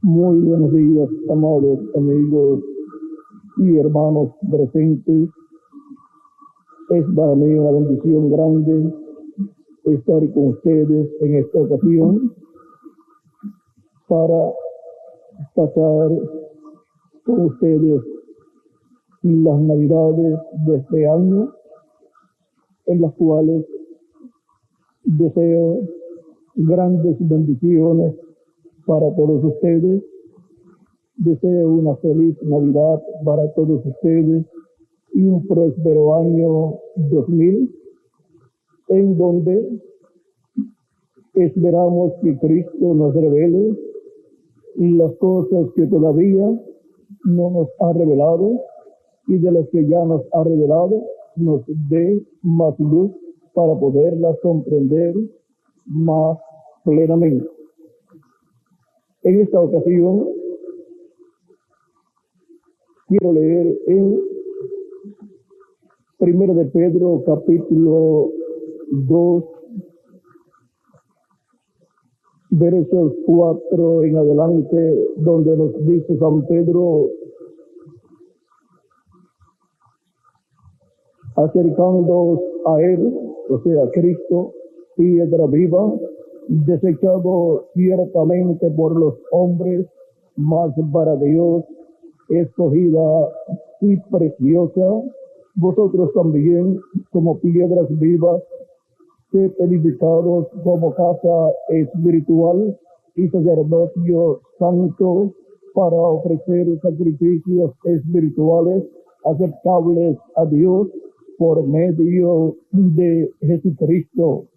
Muy buenos días, amados amigos y hermanos presentes. Es para mí una bendición grande estar con ustedes en esta ocasión para pasar con ustedes las Navidades de este año, en las cuales deseo grandes bendiciones para todos ustedes. Deseo una feliz Navidad para todos ustedes y un próspero año 2000, en donde esperamos que Cristo nos revele las cosas que todavía no nos ha revelado, y de las que ya nos ha revelado nos dé más luz para poderlas comprender más plenamente. En esta ocasión quiero leer en 1 de Pedro capítulo 2, versos 4 en adelante, donde nos dice San Pedro: acercándoos a Él, o sea, Cristo, piedra viva, desechado ciertamente por los hombres, mas para Dios escogida y preciosa, vosotros también, como piedras vivas, sed edificados como casa espiritual y sacerdocio santo, para ofrecer sacrificios espirituales aceptables a Dios por medio de Jesucristo,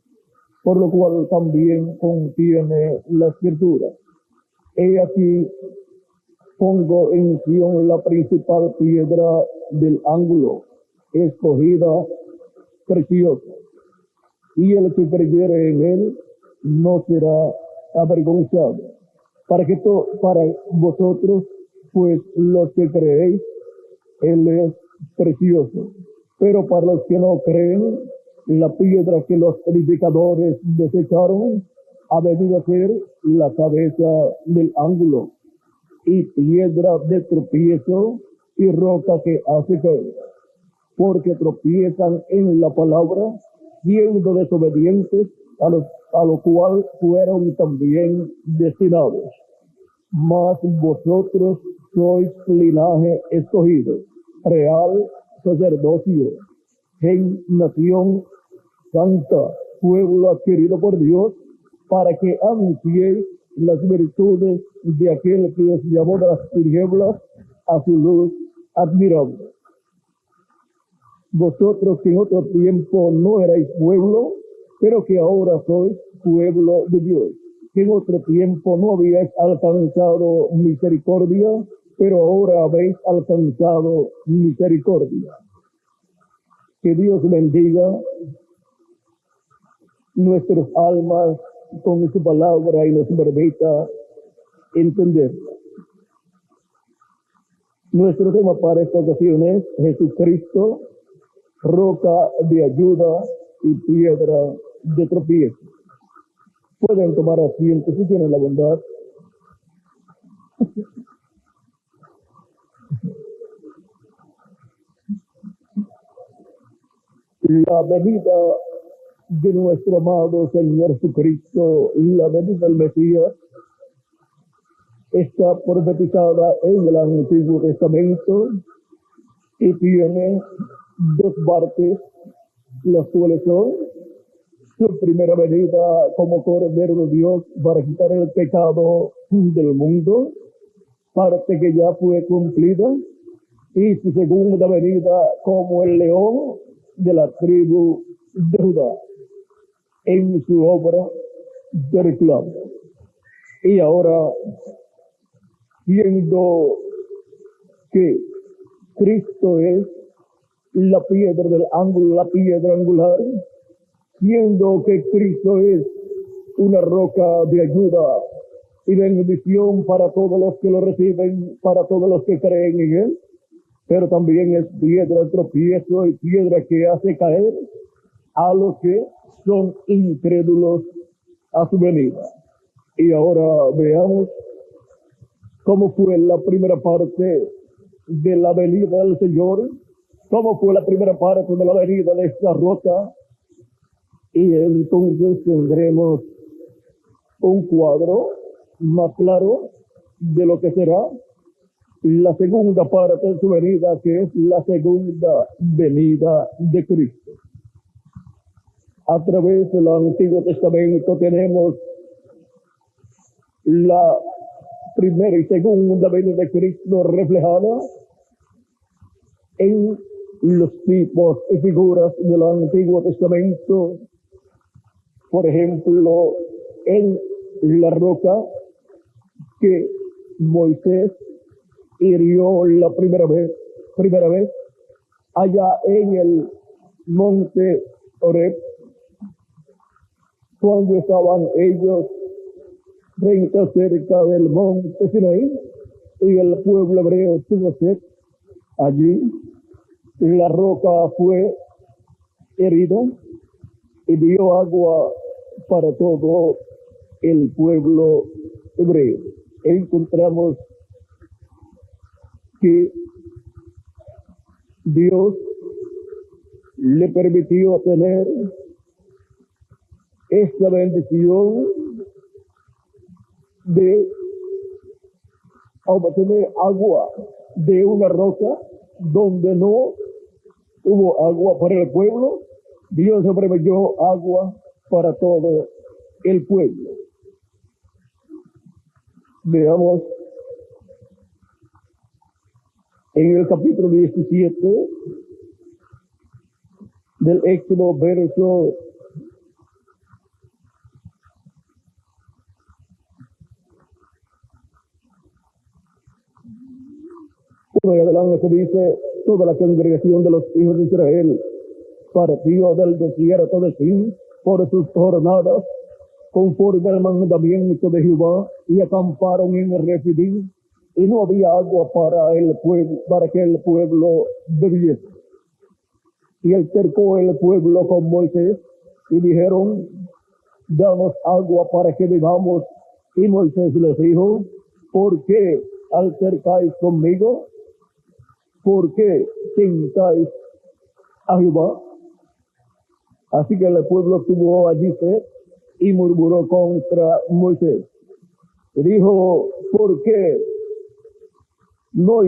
por lo cual también contiene la Escritura: he aquí, pongo en Sion la principal piedra del ángulo, escogida, preciosa, y el que creyere en él no será avergonzado. Para vosotros, pues los que creéis, él es precioso. Pero para los que no creen, la piedra que los edificadores desecharon ha venido a ser la cabeza del ángulo, y piedra de tropiezo y roca que hace caer, porque tropiezan en la palabra, siendo desobedientes, a lo cual fueron también destinados. Mas vosotros sois linaje escogido, real sacerdocio, nación santa, pueblo adquirido por Dios, para que anunciéis las virtudes de aquel que os llamó de las tinieblas a su luz admirable. Vosotros que en otro tiempo no erais pueblo, pero que ahora sois pueblo de Dios, que en otro tiempo no habíais alcanzado misericordia, pero ahora habéis alcanzado misericordia. Que Dios bendiga nuestras almas con su palabra y nos permita entenderla. Nuestro tema para esta ocasión es Jesucristo, roca de ayuda y piedra de tropiezo. Pueden tomar asiento si tienen la bondad. La venida de nuestro amado Señor Jesucristo, la venida del Mesías, está profetizada en el Antiguo Testamento y tiene dos partes, las cuales son su primera venida como Cordero de Dios para quitar el pecado del mundo, parte que ya fue cumplida, y su segunda venida como el león de la tribu de Judá, en su obra de reclamo. Y ahora, siendo que Cristo es la piedra del ángulo, la piedra angular, siendo que Cristo es una roca de ayuda y bendición para todos los que lo reciben, para todos los que creen en Él, pero también es piedra de tropiezo y piedra que hace caer a los que son incrédulos a su venida. Y ahora veamos cómo fue la primera parte de la venida del Señor, cómo fue la primera parte de la venida de esta roca, y entonces tendremos un cuadro más claro de lo que será la segunda parte de su venida, que es la segunda venida de Cristo. A través del Antiguo Testamento tenemos la primera y segunda venida de Cristo reflejada en los tipos y figuras del Antiguo Testamento. Por ejemplo, en la roca que Moisés hirió la primera vez allá en el monte Horeb, cuando estaban ellos cerca del monte Sinaí, y el pueblo hebreo tuvo sed. Allí la roca fue herida y dio agua para todo el pueblo hebreo. Encontramos que Dios le permitió tener esta bendición de obtener agua de una roca donde no hubo agua para el pueblo. Dios le proveyó agua para todo el pueblo. Veamos en el capítulo 17 del Éxodo, verso 1 y adelante, dice: toda la congregación de los hijos de Israel partió del desierto de Sin por sus jornadas, conforme al mandamiento de Jehová, y acamparon en Refidim, y no había agua para el pueblo, para que el pueblo bebiese. Y altercó el pueblo con Moisés, y dijeron: danos agua para que bebamos. Y Moisés les dijo: ¿por qué altercáis conmigo? ¿Por qué tentáis a Jehová? Así que el pueblo tuvo allí sed y murmuró contra Moisés. Y dijo: ¿por qué nos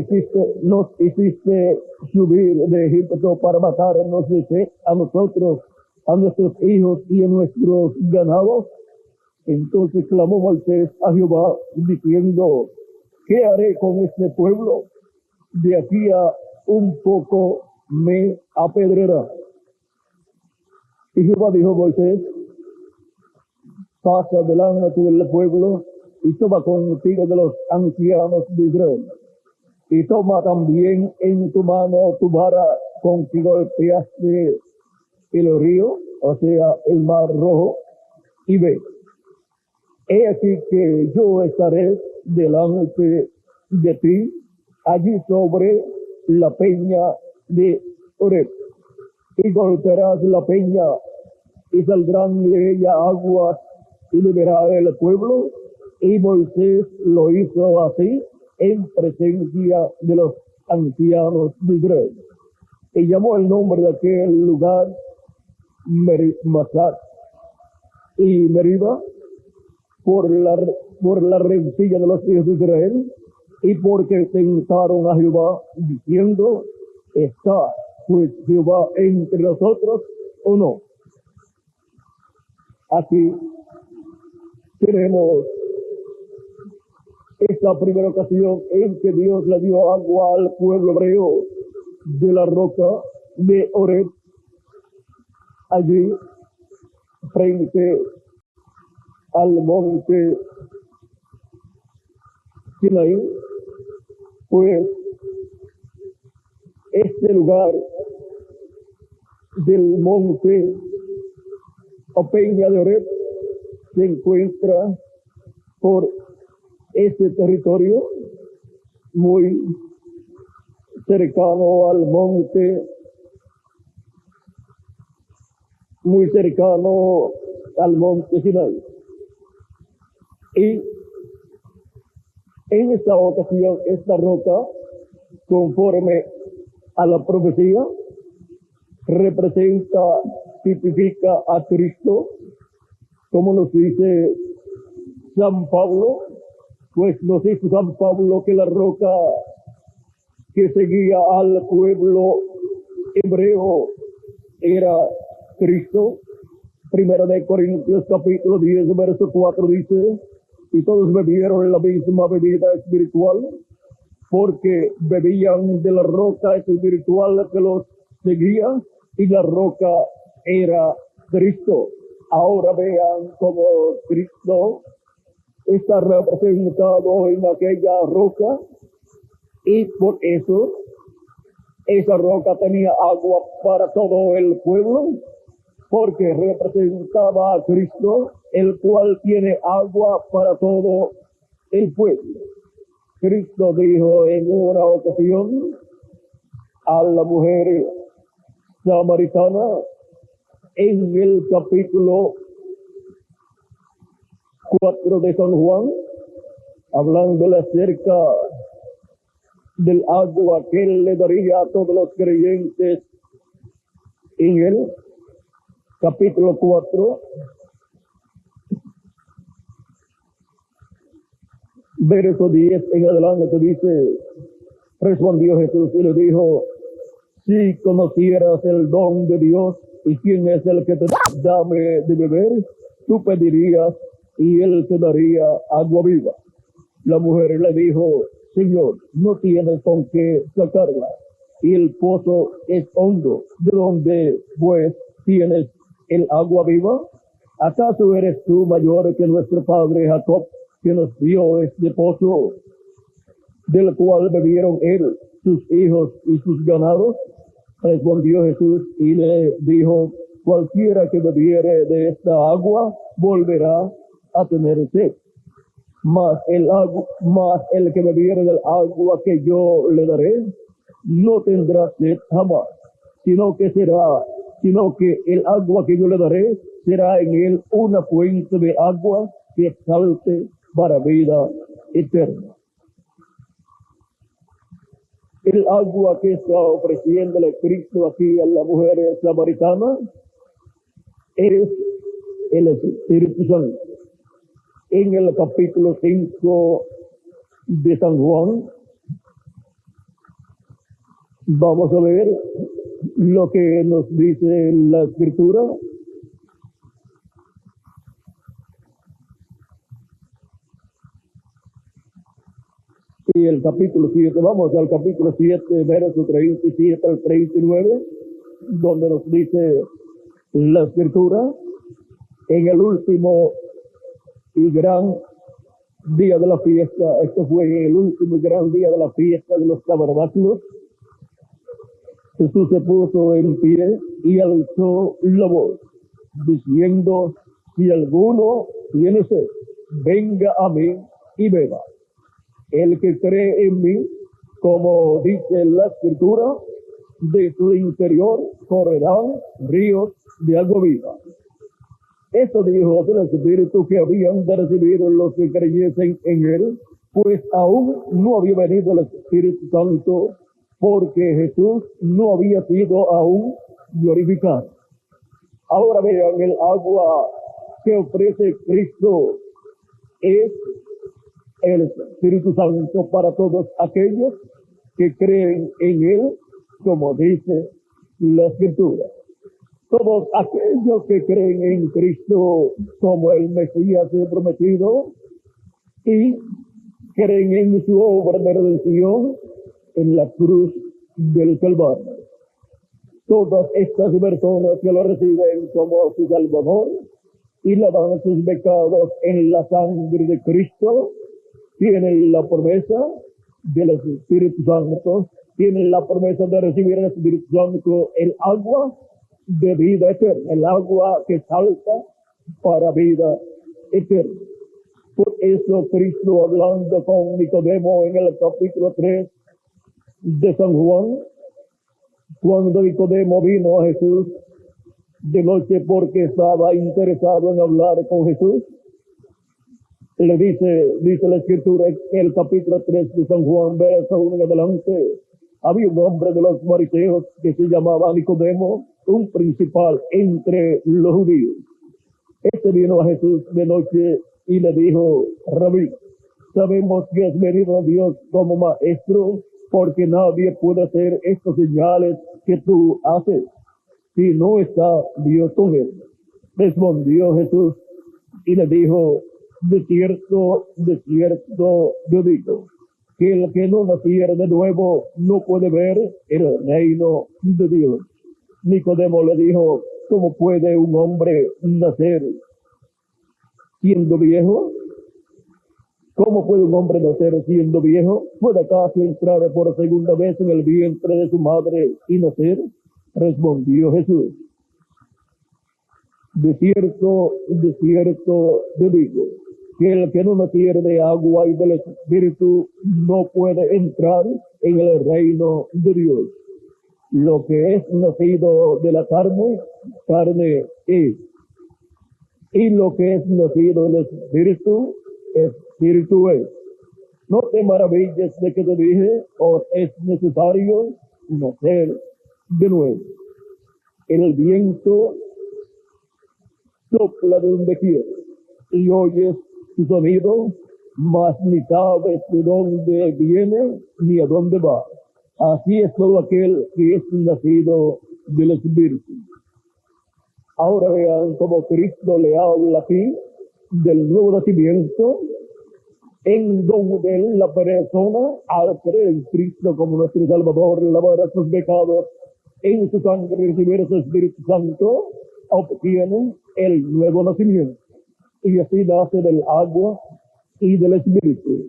hiciste subir de Egipto para matarnos de sed a nosotros, a nuestros hijos y a nuestros ganados? Entonces clamó Moisés a Jehová diciendo: ¿qué haré con este pueblo? De aquí a un poco me apedreará. Y Jehová dijo a Moisés: pasa delante del pueblo y toma contigo de los ancianos de Israel. Y toma también en tu mano tu vara con que golpeaste el río, o sea, el mar rojo, y ve. He aquí que yo estaré delante de ti, allí sobre la peña de Horeb, y golpearás la peña, y saldrán de ella aguas, y beberá el pueblo. Y Moisés lo hizo así en presencia de los ancianos de Israel. Y llamó el nombre de aquel lugar Masat y Meriba, por la rencilla de los hijos de Israel, y porque tentaron a Jehová diciendo: ¿está pues Jehová entre nosotros o no? Aquí tenemos esta primera ocasión en que Dios le dio agua al pueblo hebreo de la roca de Horeb, allí frente al monte Sinaí. Pues este lugar del monte o peña de Horeb se encuentra por este territorio muy cercano al monte, muy cercano al monte Sinaí. Y En esta ocasión, esta roca, conforme a la profecía, representa, tipifica a Cristo, como nos dice San Pablo, pues nos dice San Pablo que la roca que seguía al pueblo hebreo era Cristo. Primera de Corintios capítulo 10, verso 4 dice, y todos bebieron la misma bebida espiritual, porque bebían de la roca espiritual que los seguía, y la roca era Cristo. Ahora vean cómo Cristo está representado en aquella roca, y por eso esa roca tenía agua para todo el pueblo, porque representaba a Cristo, el cual tiene agua para todo el pueblo. Cristo dijo en una ocasión a la mujer samaritana en el capítulo 4 de San Juan, hablándole acerca del agua que él le daría a todos los creyentes en él. Capítulo 4, verso 10 en adelante dice, respondió Jesús y le dijo, si conocieras el don de Dios y quién es el que te dame de beber, tú pedirías y él te daría agua viva. La mujer le dijo, Señor, no tienes con qué sacarla y el pozo es hondo, ¿de dónde pues tienes el agua viva? ¿Acaso eres tú mayor que nuestro padre Jacob, que nos dio este pozo, del cual bebieron él, sus hijos y sus ganados? Respondió Jesús y le dijo, cualquiera que bebiere de esta agua volverá a tener sed. Mas el que bebiere del agua que yo le daré, no tendrá sed jamás, sino que el agua que yo le daré será en él una fuente de agua que salte para vida eterna. El agua que está ofreciéndole Cristo aquí a la mujer samaritana es el Espíritu Santo. En el capítulo 5 de San Juan, vamos a ver lo que nos dice la Escritura. Y el capítulo 7, vamos al capítulo 7, verso 37 al 39, donde nos dice la Escritura, en el último y gran día de la fiesta, esto fue en el último y gran día de la fiesta de los tabernáculos, Jesús se puso en pie y alzó la voz, diciendo, si alguno tiene sed, venga a mí y beba. El que cree en mí, como dice la Escritura, de su interior correrán ríos de agua viva. Esto dijo del Espíritu que habían de recibir los que creyesen en él, pues aún no había venido el Espíritu Santo, porque Jesús no había sido aún glorificado. Ahora vean, el agua que ofrece Cristo es el Espíritu Santo para todos aquellos que creen en él, como dice la Escritura. Todos aquellos que creen en Cristo como el Mesías prometido y creen en su obra de redención en la cruz del Calvario. Todas estas personas que lo reciben como su Salvador y lavan sus pecados en la sangre de Cristo, tienen la promesa del Espíritu Santo, tienen la promesa de recibir el Espíritu Santo, el agua de vida eterna, el agua que salta para vida eterna. Por eso Cristo, hablando con Nicodemo en el capítulo 3 de San Juan, cuando Nicodemo vino a Jesús de noche porque estaba interesado en hablar con Jesús, Dice la escritura en el capítulo 3 de San Juan, verso 1 en adelante. Había un hombre de los fariseos que se llamaba Nicodemo, un principal entre los judíos. Este vino a Jesús de noche y le dijo: Rabí, sabemos que has venido a Dios como maestro, porque nadie puede hacer estas señales que tú haces si no está Dios con él. Respondió Jesús y le dijo: de cierto, yo digo, que el que no naciera de nuevo no puede ver el reino de Dios. Nicodemo le dijo: ¿cómo puede un hombre nacer siendo viejo? ¿Cómo puede un hombre nacer siendo viejo? ¿Puede acaso entrar por segunda vez en el vientre de su madre y nacer? Respondió Jesús: de cierto, yo digo, que el que no naciere de agua y del Espíritu no puede entrar en el reino de Dios. Lo que es nacido de la carne, carne es. Y lo que es nacido del Espíritu, Espíritu es. No te maravilles de que te dije: os es necesario nacer de nuevo. El viento sopla de donde quiere y oyes su sonido, mas ni sabes de dónde viene ni a dónde va. Así es todo aquel que es nacido del Espíritu. Ahora vean cómo Cristo le habla aquí del nuevo nacimiento, en donde la persona, al creer en Cristo como nuestro Salvador, lavar sus pecados en su sangre y recibir su Espíritu Santo, obtiene el nuevo nacimiento. Y así nace del agua y del Espíritu.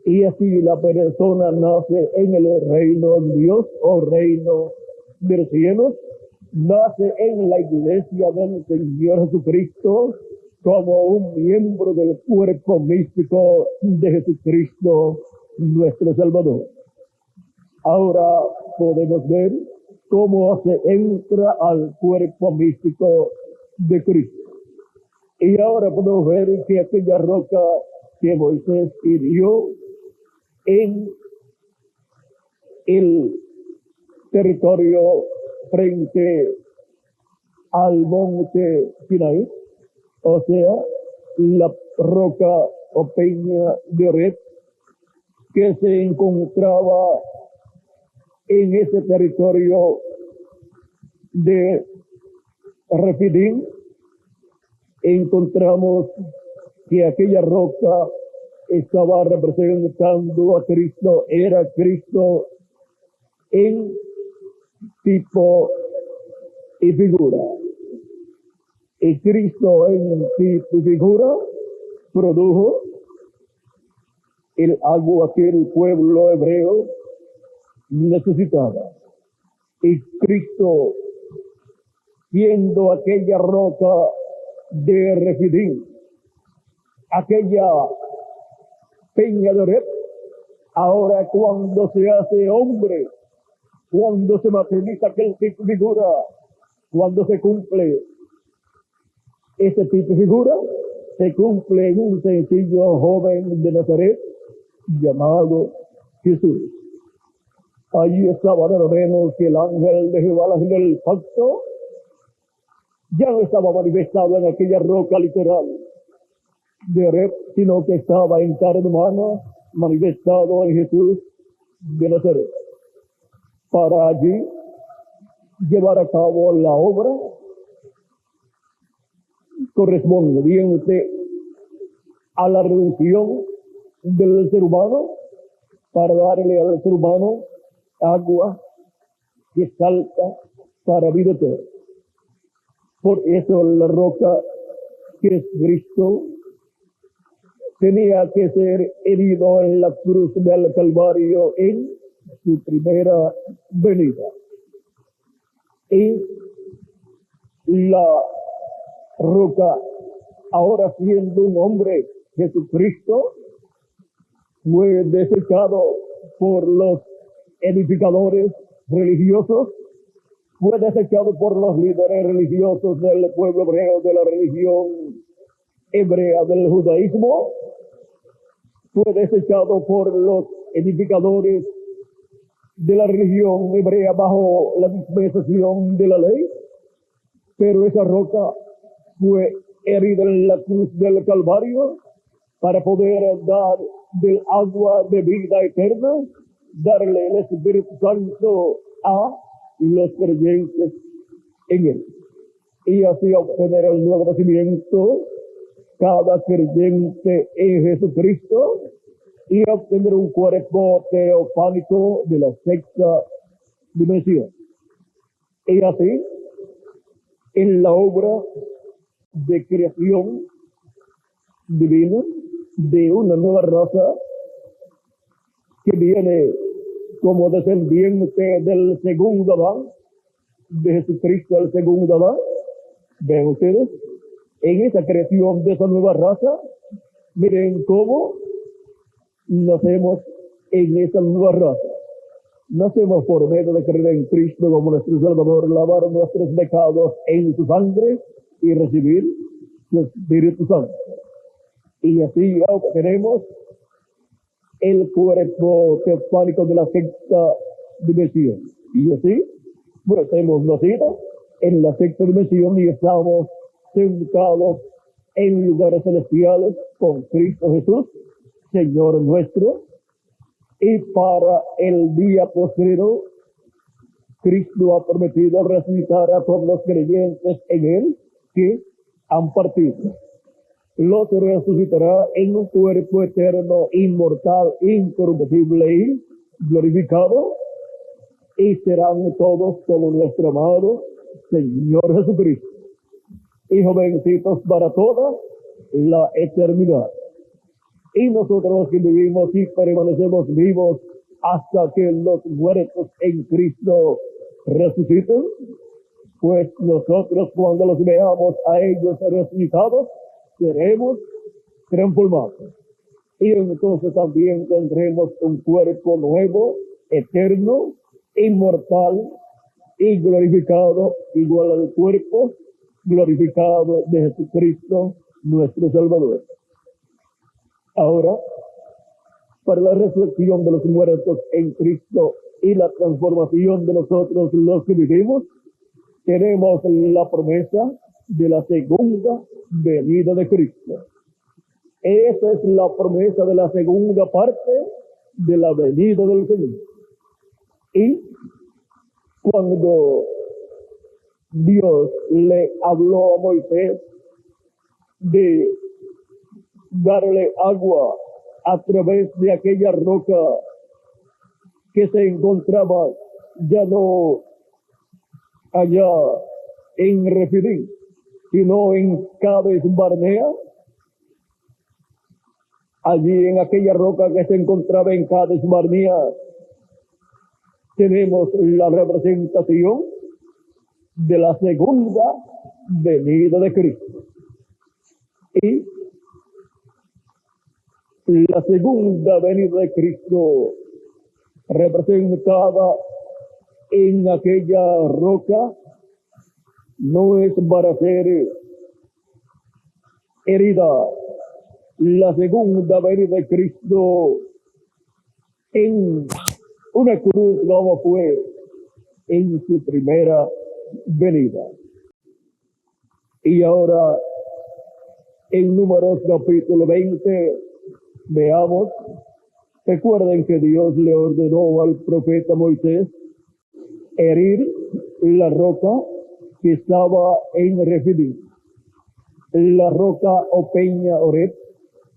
Y así la persona nace en el reino de Dios o reino del cielo, nace en la iglesia del Señor Jesucristo como un miembro del cuerpo místico de Jesucristo, nuestro Salvador. Ahora podemos ver cómo se entra al cuerpo místico de Cristo. Y ahora podemos ver que aquella roca que Moisés hirió en el territorio frente al monte Sinaí, o sea, la roca o peña de Oreb, que se encontraba en ese territorio de Refidim, encontramos que aquella roca estaba representando a Cristo, era Cristo en tipo y figura. Y Cristo en tipo y figura produjo el agua que el pueblo hebreo necesitaba. Y Cristo, siendo aquella roca de Refidim, aquella peña de Oreb, ahora cuando se hace hombre, cuando se materializa aquel tipo de figura, cuando se cumple ese tipo de figura, se cumple en un sencillo joven de Nazaret llamado Jesús. Allí estaba nada menos que el ángel de Jehová, el ángel del pacto, ya no estaba manifestado en aquella roca literal de Oreb, sino que estaba en carne humana, manifestado en Jesús de Nazaret, para allí llevar a cabo la obra correspondiente a la redención del ser humano, para darle al ser humano agua que salta para vida eterna. Por eso la roca que es Cristo tenía que ser herido en la cruz del Calvario en su primera venida. Y la roca, ahora siendo un hombre, Jesucristo, fue desechado por los edificadores religiosos, fue desechado por los líderes religiosos del pueblo hebreo, de la religión hebrea del judaísmo, fue desechado por los edificadores de la religión hebrea bajo la dispensación de la ley, pero esa roca fue herida en la cruz del Calvario para poder dar del agua de vida eterna, darle el Espíritu Santo a los creyentes en él. Y así obtener el nuevo nacimiento cada creyente en Jesucristo y obtener un cuerpo teofánico de la sexta dimensión. Y así, en la obra de creación divina de una nueva raza que viene como descendiente del segundo Adán, de Jesucristo el segundo Adán, ven ustedes, en esa creación de esa nueva raza, miren cómo nacemos en esa nueva raza. Nacemos por medio de creer en Cristo como nuestro Salvador, lavar nuestros pecados en su sangre y recibir su Espíritu Santo. Y así obtenemos el cuerpo teofánico de la sexta dimensión. Y así, pues hemos nacido en la sexta dimensión y estamos sentados en lugares celestiales con Cristo Jesús, Señor nuestro. Y para el día postrero, Cristo ha prometido resucitar a todos los creyentes en él que han partido. Los resucitará en un cuerpo eterno, inmortal, incorruptible y glorificado, y serán todos como nuestro amado Señor Jesucristo, y jovencitos para toda la eternidad. Y nosotros que vivimos y permanecemos vivos hasta que los muertos en Cristo resuciten, pues nosotros cuando los veamos a ellos resucitados, seremos transformados. Y entonces también tendremos un cuerpo nuevo, eterno, inmortal y glorificado, igual al cuerpo glorificado de Jesucristo, nuestro Salvador. Ahora, para la reflexión de los muertos en Cristo y la transformación de nosotros los que vivimos, tenemos la promesa de la segunda venida de Cristo. Esa es la promesa de la segunda parte de la venida del Señor. Y cuando Dios le habló a Moisés de darle agua a través de aquella roca que se encontraba ya no allá en Refidim, sino en Cades Barnea, allí en aquella roca que se encontraba en Cades Barnea, tenemos la representación de la segunda venida de Cristo. Y la segunda venida de Cristo representada en aquella roca no es para ser herida. La segunda venida de Cristo en una cruz como fue en su primera venida. Y ahora en Números capítulo 20 veamos, recuerden que Dios le ordenó al profeta Moisés herir la roca que estaba en Refidim. La roca o peña Oreb,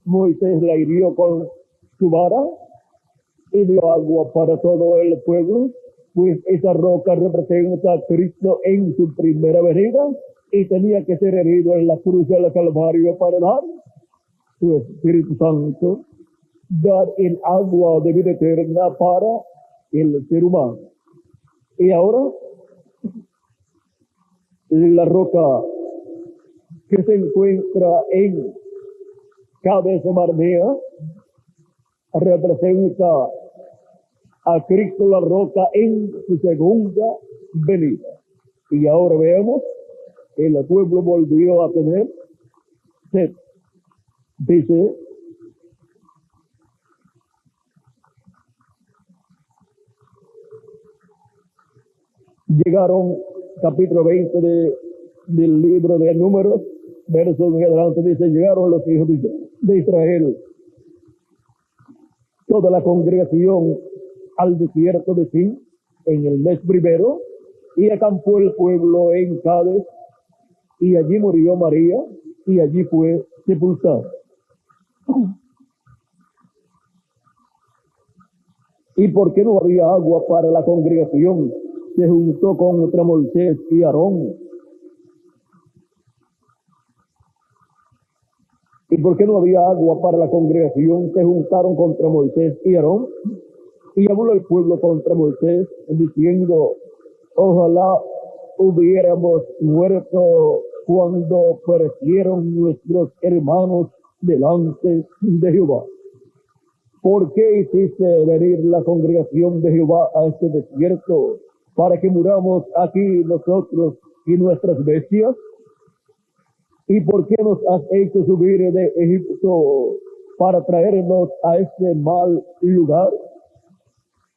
Moisés la hirió con su vara y dio agua para todo el pueblo, pues esa roca representa a Cristo en su primera venida y tenía que ser herido en la cruz del Calvario para dar su Espíritu Santo, dar el agua de vida eterna para el ser humano. Y ahora, la roca que se encuentra en Cades Barnea representa a Cristo la roca en su segunda venida. Y ahora veamos que el pueblo volvió a tener sed. Dice Llegaron, capítulo 20 del libro de Números, versos en adelante, dice, llegaron los hijos de Israel, toda la congregación al desierto de Sin en el mes primero, y acampó el pueblo en Cades, y allí murió María, y allí fue sepultada. Y porque no había agua para la congregación, se juntó contra Moisés y Aarón. Y porque no había agua para la congregación, se juntaron contra Moisés y Aarón. Y habló el pueblo contra Moisés, diciendo, ojalá hubiéramos muerto cuando perecieron nuestros hermanos delante de Jehová. ¿Por qué hiciste venir la congregación de Jehová a este desierto para que muramos aquí nosotros y nuestras bestias? ¿Y por qué nos has hecho subir de Egipto para traernos a este mal lugar?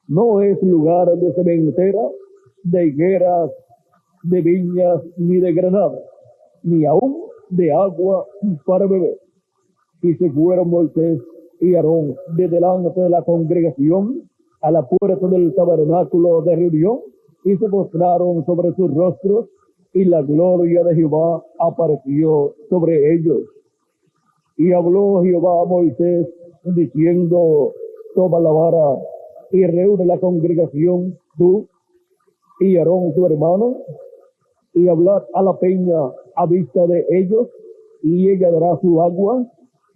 No es lugar de sementera, de higueras, de viñas, ni de granadas, ni aún de agua para beber. Y se fueron Moisés y Aarón de delante de la congregación a la puerta del tabernáculo de reunión y se postraron sobre sus rostros, y la gloria de Jehová apareció sobre ellos. Y habló Jehová a Moisés diciendo, toma la vara y reúne la congregación, tú y Aarón tu hermano, y hablad a la peña a vista de ellos, y ella dará su agua,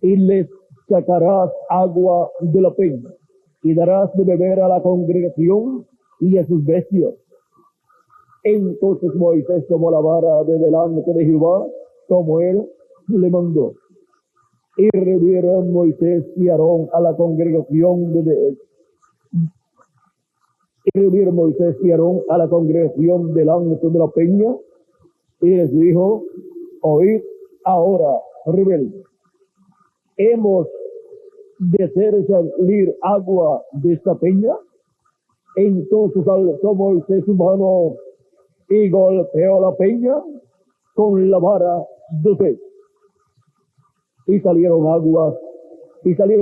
y les sacarás agua de la peña, y darás de beber a la congregación y a sus bestias. Entonces Moisés tomó la vara de delante de Jehová, como él le mandó. Y reunieron Moisés y Aarón a la congregación delante de la peña, y les dijo, oíd ahora, rebeldes, ¿hemos de hacer salir agua de esta peña? Entonces alzó Moisés su mano y golpeó la peña con la vara de fe. Y salieron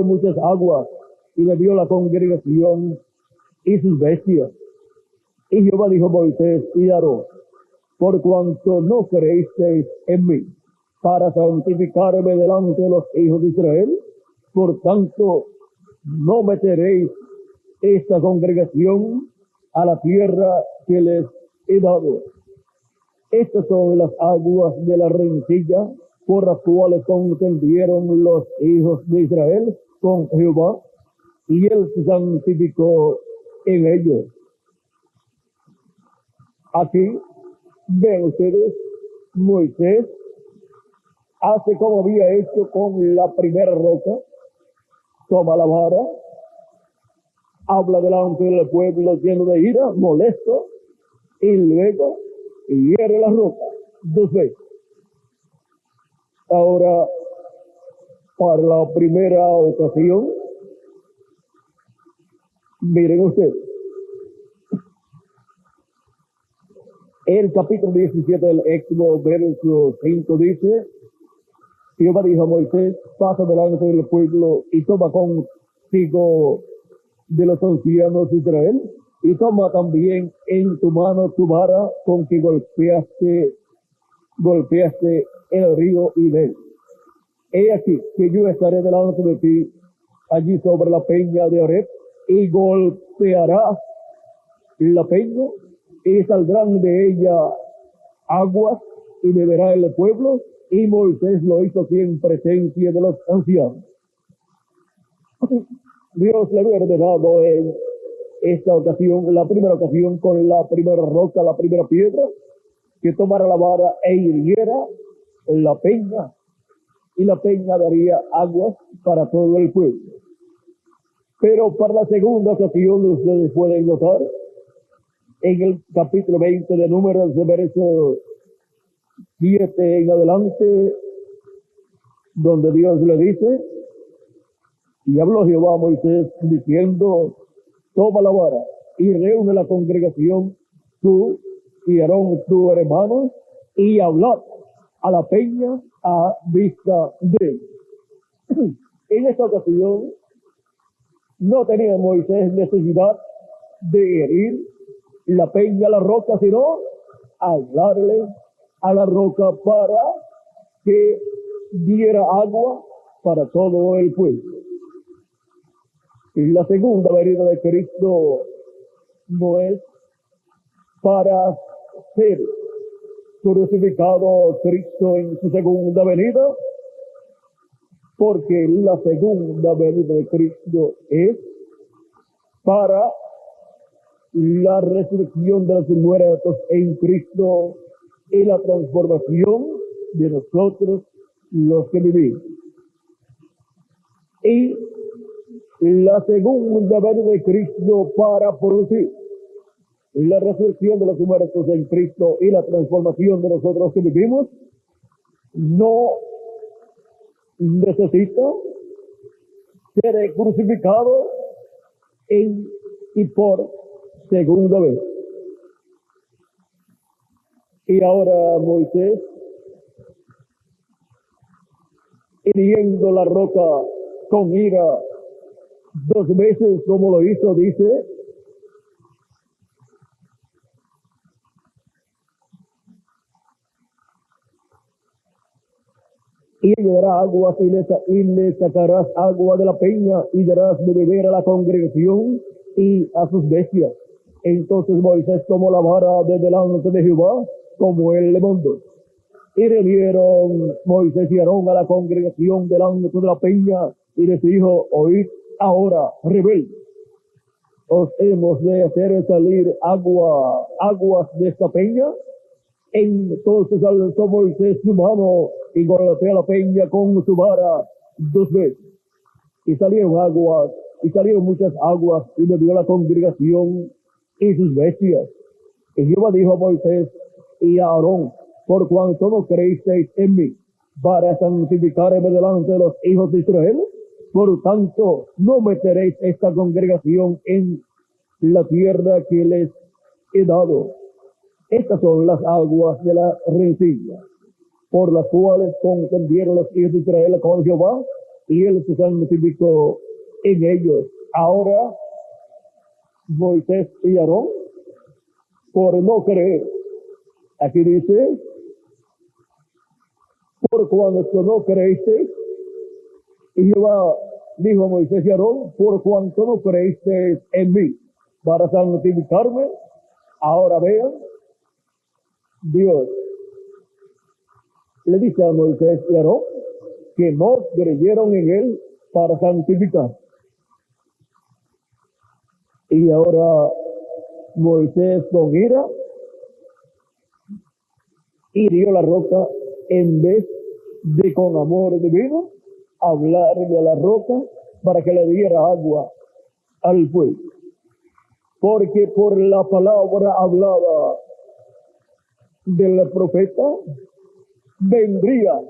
muchas aguas, y bebió la congregación y sus bestias. Y Jehová dijo a Moisés y Aarón, por cuanto no creísteis en mí, para santificarme delante de los hijos de Israel, por tanto no meteréis esta congregación a la tierra que les he dado. Estas son las aguas de la rencilla por las cuales contendieron los hijos de Israel con Jehová, y él se santificó en ellos. Aquí ven ustedes, Moisés hace como había hecho con la primera roca, toma la vara, habla delante del pueblo lleno de ira, molesto, y luego hiere la roca 2 veces. Ahora, para la primera ocasión, miren ustedes, el capítulo 17 del Éxodo, verso 5 dice, Jehová dijo a Moisés, pasa delante del pueblo y toma contigo de los ancianos de Israel, y toma también en tu mano tu vara con que golpeaste el río y ven. He aquí que yo estaré delante de ti allí sobre la peña de Horeb, y golpearás la peña, y saldrán de ella aguas, y beberá el pueblo. Y Moisés lo hizo así en presencia de los ancianos. Dios le había ordenado en esta ocasión, la primera ocasión, con la primera roca, la primera piedra, que tomara la vara e hiriera la peña, y la peña daría aguas para todo el pueblo. Pero para la segunda ocasión, ustedes pueden notar, en el capítulo 20 de Números, de verso 7 en adelante, donde Dios le dice, y habló Jehová a Moisés diciendo, toma la vara y reúne la congregación, tú y Aarón tu hermano, y hablad a la peña a vista de él. En esta ocasión no tenía Moisés necesidad de herir la peña a la roca, sino hablarle a la roca para que diera agua para todo el pueblo. Y la segunda venida de Cristo no es para ser crucificado Cristo en su segunda venida, porque la segunda venida de Cristo es para la resurrección de los muertos en Cristo y la transformación de nosotros los que vivimos. Y la segunda venida de Cristo para producir la resurrección de los muertos en Cristo y la transformación de nosotros que vivimos, no necesita ser crucificado en y por segunda vez. Y ahora Moisés, hiriendo la roca con ira 2 veces como lo hizo, dice: y le dará agua y le sacarás agua de la peña y darás de beber a la congregación y a sus bestias. Entonces Moisés tomó la vara de delante de Jehová como él le mandó. Y reunieron Moisés y Aarón a la congregación delante de la peña y les dijo: oíd ahora, rebeldes, os hemos de hacer salir aguas de esta peña. Entonces alzó Moisés su mano y golpeó la peña con su vara 2 veces. Y salieron muchas aguas, y bebió la congregación y sus bestias. Y Jehová dijo a Moisés y a Aarón: por cuanto no creísteis en mí, para santificarme delante de los hijos de Israel, por tanto no meteréis esta congregación en la tierra que les he dado. Estas son las aguas de la rencilla, por las cuales contendieron los hijos de Israel con Jehová, y él se santificó en ellos. Ahora Moisés y Aarón, por no creer, aquí dice: por cuanto no creíste, y Jehová dijo a Moisés y Aarón: por cuanto no creíste en mí para santificarme. Ahora vean, Dios le dice a Moisés y Aarón que no creyeron en él para santificar. Y ahora Moisés con ira hirió la roca en vez de con amor divino hablarle a la roca para que le diera agua al pueblo. Porque por la palabra hablada del profeta vendría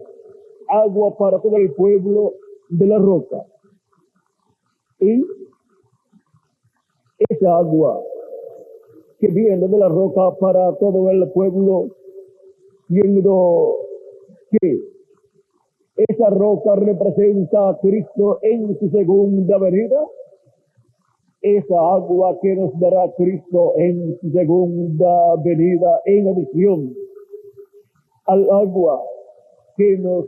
agua para todo el pueblo de la roca. Y esa agua que viene de la roca para todo el pueblo, siendo que esa roca representa a Cristo en su segunda venida, esa agua que nos dará Cristo en su segunda venida, en adición al agua que nos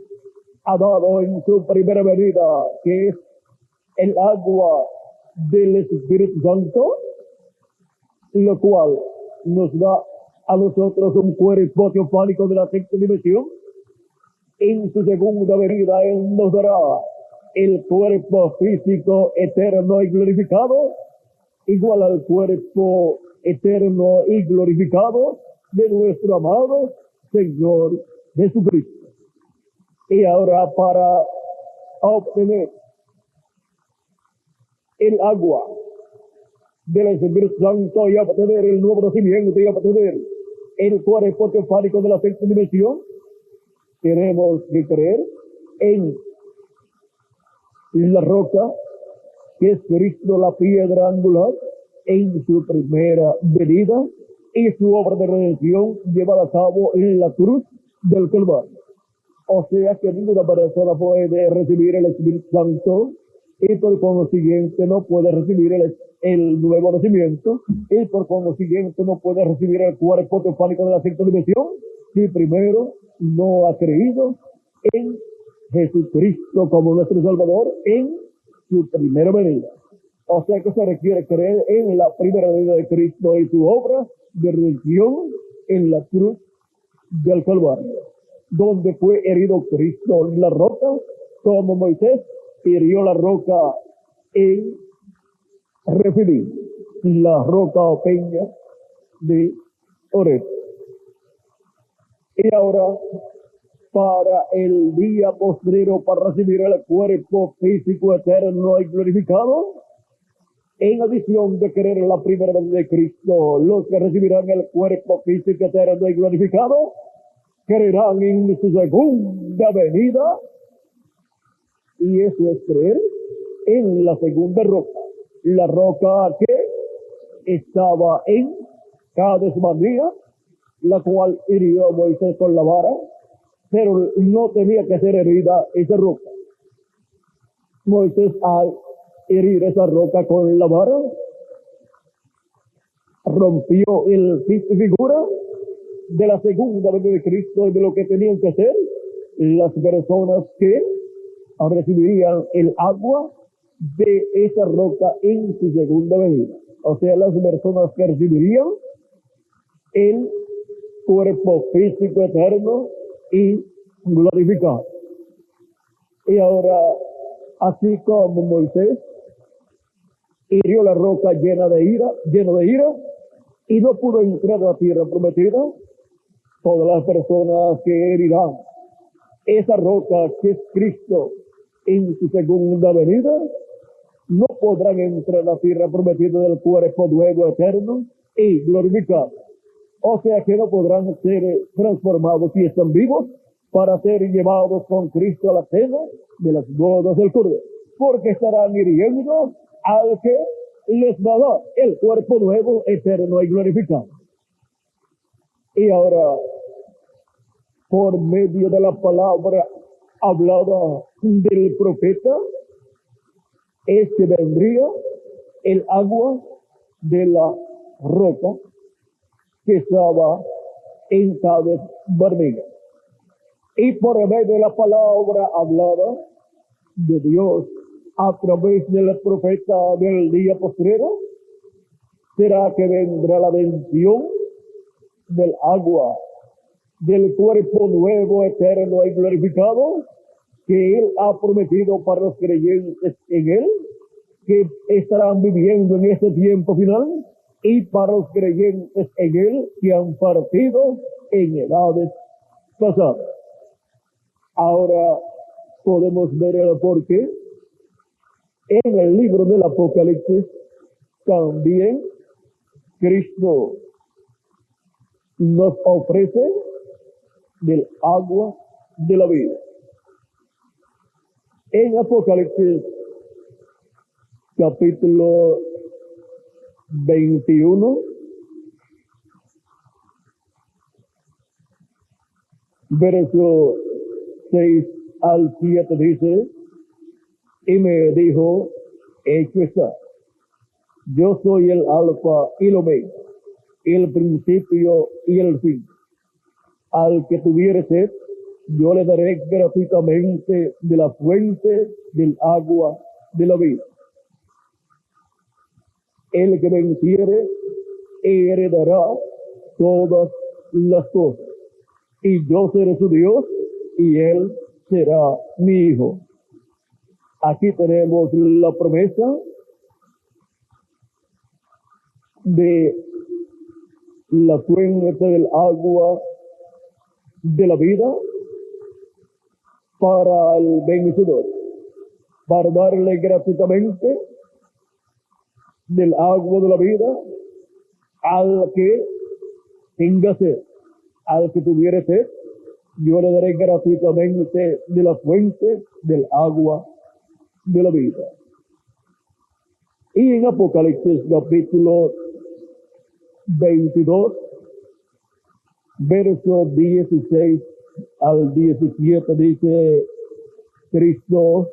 ha dado en su primera venida, que es el agua del Espíritu Santo, lo cual nos da a nosotros un cuerpo teofánico de la sexta dimensión. En su segunda venida él nos dará el cuerpo físico eterno y glorificado, igual al cuerpo eterno y glorificado de nuestro amado Señor Jesucristo. Y ahora, para obtener el agua del Espíritu Santo y obtener el nuevo nacimiento y obtener el cuerpo teofánico de la sexta dimensión, tenemos que creer en la roca, que es Cristo, la piedra angular, en su primera venida, y su obra de redención llevada a cabo en la cruz del Calvario. O sea que ninguna persona puede recibir el Espíritu Santo y por consiguiente no puede recibir el nuevo nacimiento y por consiguiente no puede recibir el cuerpo teofánico de la sexta dimensión si primero no ha creído en Jesucristo como nuestro Salvador en su primera venida. O sea que se requiere creer en la primera venida de Cristo y su obra de redención en la cruz del Calvario, donde fue herido Cristo en la roca, como Moisés hirió la roca en Refidim, la roca o peña de Horeb. Y ahora, para el día postrero, para recibir el cuerpo físico eterno y glorificado, en adición de creer en la primera venida de Cristo, los que recibirán el cuerpo físico eterno y glorificado, creerán en su segunda venida, y eso es creer en la segunda roca, la roca que estaba en Cades Barnea, la cual hirió a Moisés con la vara, pero no tenía que ser herida esa roca. Moisés, al herir esa roca con la vara, rompió el figura de la segunda venida de Cristo y de lo que tenían que hacer las personas que recibirían el agua de esa roca en su segunda venida. O sea, las personas que recibirían el cuerpo físico eterno y glorificado. Y ahora, así como Moisés hirió la roca lleno de ira, y no pudo entrar a la tierra prometida, todas las personas que herirán esa roca que es Cristo en su segunda venida, no podrán entrar a la tierra prometida del cuerpo nuevo eterno y glorificado. O sea que no podrán ser transformados si están vivos para ser llevados con Cristo a la cena de las bodas del Cordero, porque estarán hiriendo al que les va a dar el cuerpo nuevo, eterno y glorificado. Y ahora, por medio de la palabra hablada del profeta, es que vendría el agua de la roca que estaba en Cades Barnea. Y por medio de la palabra hablada de Dios a través del profeta del día postrero, será que vendrá la bendición del agua del cuerpo nuevo, eterno y glorificado que Él ha prometido para los creyentes en Él, que estarán viviendo en este tiempo final, y para los creyentes en Él que han partido en edades pasadas. Ahora podemos ver el porqué. En el libro del Apocalipsis también Cristo nos ofrece del agua de la vida. En Apocalipsis capítulo 21, verso 6 al 7 dice: y me dijo, hecho está, yo soy el alfa y el omega, el principio y el fin. Al que tuviere sed, yo le daré gratuitamente de la fuente del agua de la vida. El que venciere heredará todas las cosas, y yo seré su Dios, y él será mi hijo. Aquí tenemos la promesa de la fuente del agua de la vida para el vencedor, para darle gratuitamente del agua de la vida al que tenga sed. Al que tuviere sed, yo le daré gratuitamente de la fuente del agua de la vida. Y en Apocalipsis capítulo 22, verso 16 al 17 dice Cristo: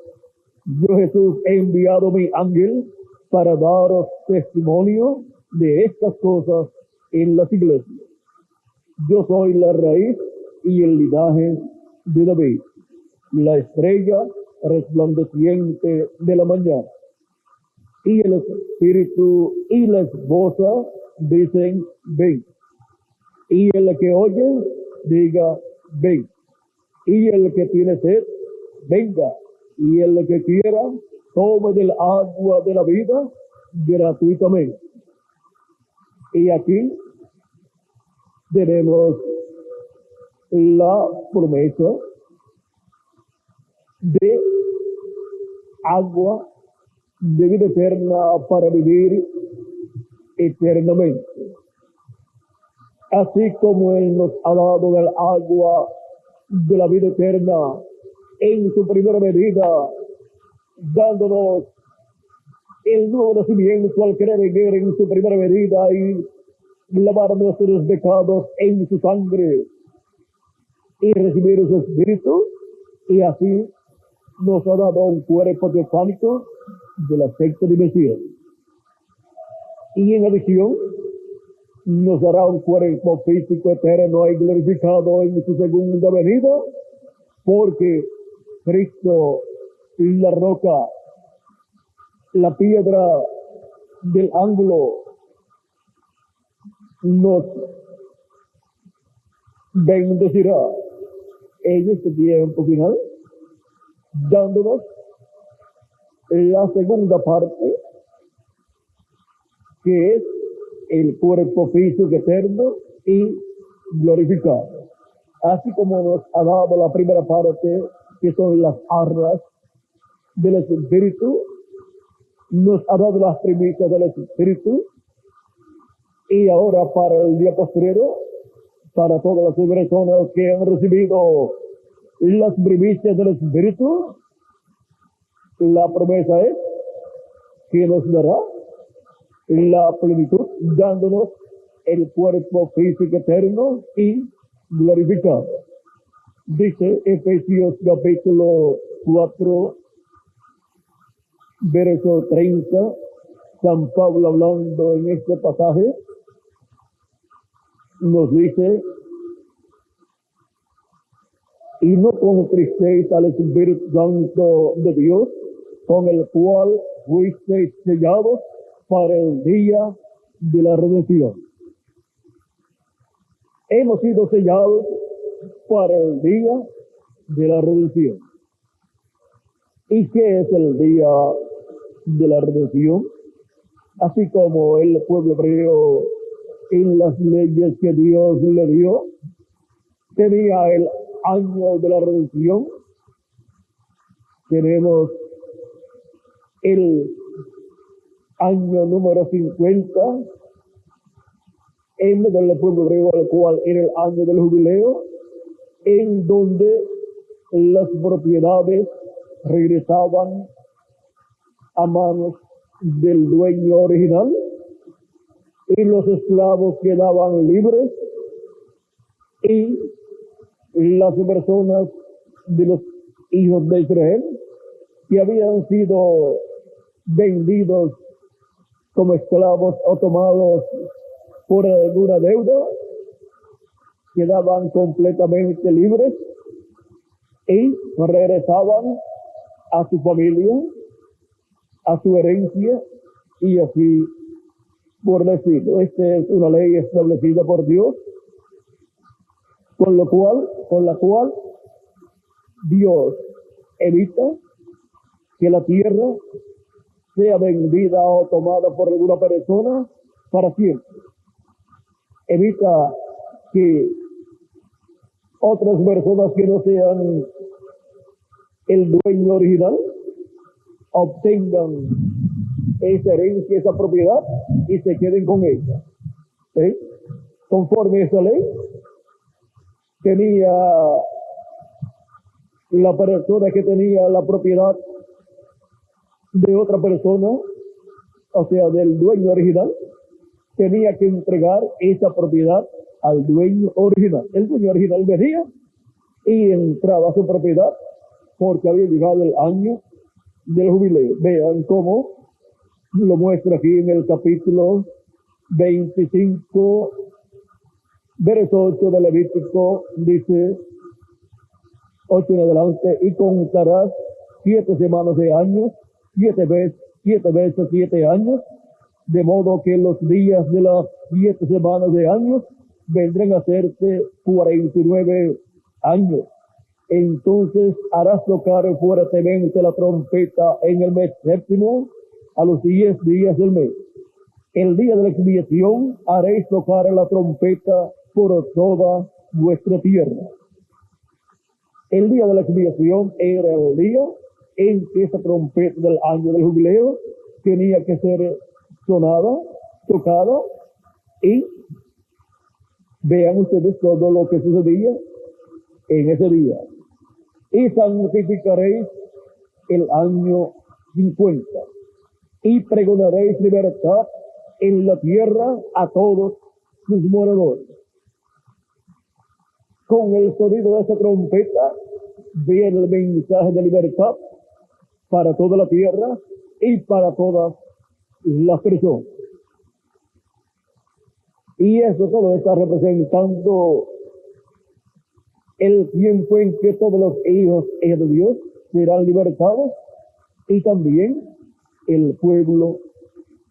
yo Jesús he enviado mi ángel para daros testimonio de estas cosas en las iglesias. Yo soy la raíz y el linaje de David, la estrella resplandeciente de la mañana. Y el espíritu y la esposa dicen: ven. Y el que oye, diga: ven. Y el que tiene sed, venga. Y el que quiera, tome del agua de la vida gratuitamente. Y aquí tenemos la promesa de agua de vida eterna para vivir eternamente. Así como Él nos ha dado el agua de la vida eterna en su primera medida, dándonos el nuevo nacimiento al creer en Él en su primera medida y lavar nuestros pecados en su sangre y recibir su espíritu, y así nos ha dado un cuerpo teofánico del aspecto de Mesías. Y en adición, nos dará un cuerpo físico eterno y glorificado en su segunda venida, porque Cristo, la roca, la piedra del ángulo, nos bendecirá en este tiempo final, dándonos la segunda parte, que es el cuerpo físico eterno y glorificado. Así como nos ha dado la primera parte, que son las arras del Espíritu, nos ha dado las primicias del Espíritu, y ahora para el día postrero, para todas las personas que han recibido las primicias del Espíritu, la promesa es que nos dará la plenitud, dándonos el cuerpo físico eterno y glorificado. Dice Efesios capítulo 4, verso 30, San Pablo hablando en este pasaje, nos dice: y no contristéis al Espíritu Santo de Dios, con el cual fuisteis sellados para el día de la redención. Hemos sido sellados para el día de la redención. ¿Y qué es el día de la redención? Así como el pueblo hebreo, en las leyes que Dios le dio, tenía el año de la redención, tenemos el año número 50 en el pueblo hebreo, al cual era el año del jubileo, en donde las propiedades regresaban a manos del dueño original y los esclavos quedaban libres, y las personas de los hijos de Israel que habían sido vendidos como esclavos o tomados por alguna deuda quedaban completamente libres y regresaban a su familia, a su herencia, y así por decirlo. Esta es una ley establecida por Dios, con la cual Dios evita que la tierra sea vendida o tomada por alguna persona para siempre. Evita que otras personas que no sean el dueño original obtengan esa herencia, esa propiedad, y se queden con ella. ¿Sí? Conforme a esa ley, tenía la persona que tenía la propiedad de otra persona, o sea, del dueño original, tenía que entregar esa propiedad al dueño original. El dueño original venía y entraba a su propiedad porque había llegado el año del jubileo. Vean cómo lo muestra aquí en el capítulo 25, verso 8 de Levítico, dice 8 en adelante, y contarás 7 semanas de años, 7 veces 7 años, de modo que los días de las 7 semanas de años vendrán a hacerte 49 años. Entonces harás tocar fuertemente la trompeta en el mes séptimo, a los 10 días del mes. El día de la expiación haréis tocar la trompeta por toda vuestra tierra. El día de la expiación era el día en que esa trompeta del año del jubileo tenía que ser sonada, tocada, y vean ustedes todo lo que sucedía en ese día. Y santificaréis el año 50 y pregonaréis libertad en la tierra a todos sus moradores. Con el sonido de esa trompeta viene el mensaje de libertad para toda la tierra y para todas las personas. Y eso todo está representando el tiempo en que todos los hijos de Dios serán libertados, y también el pueblo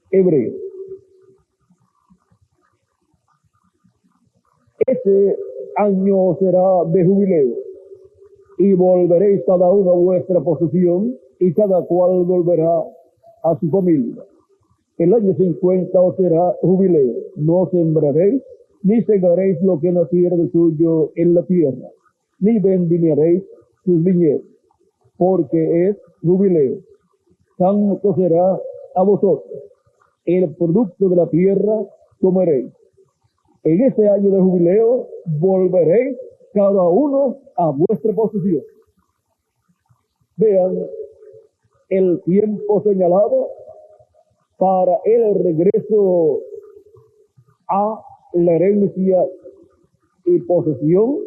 hebreo. Ese año será de jubileo, y volveréis cada uno a vuestra posesión, y cada cual volverá a su familia. El año 50 os será jubileo, no sembraréis, ni segaréis lo que naciera de suyo en la tierra, ni vendimiaréis sus viñedos, porque es jubileo. Santo será a vosotros, el producto de la tierra comeréis. En ese año de jubileo volveréis cada uno a vuestra posesión. Vean el tiempo señalado para el regreso a la herencia y posesión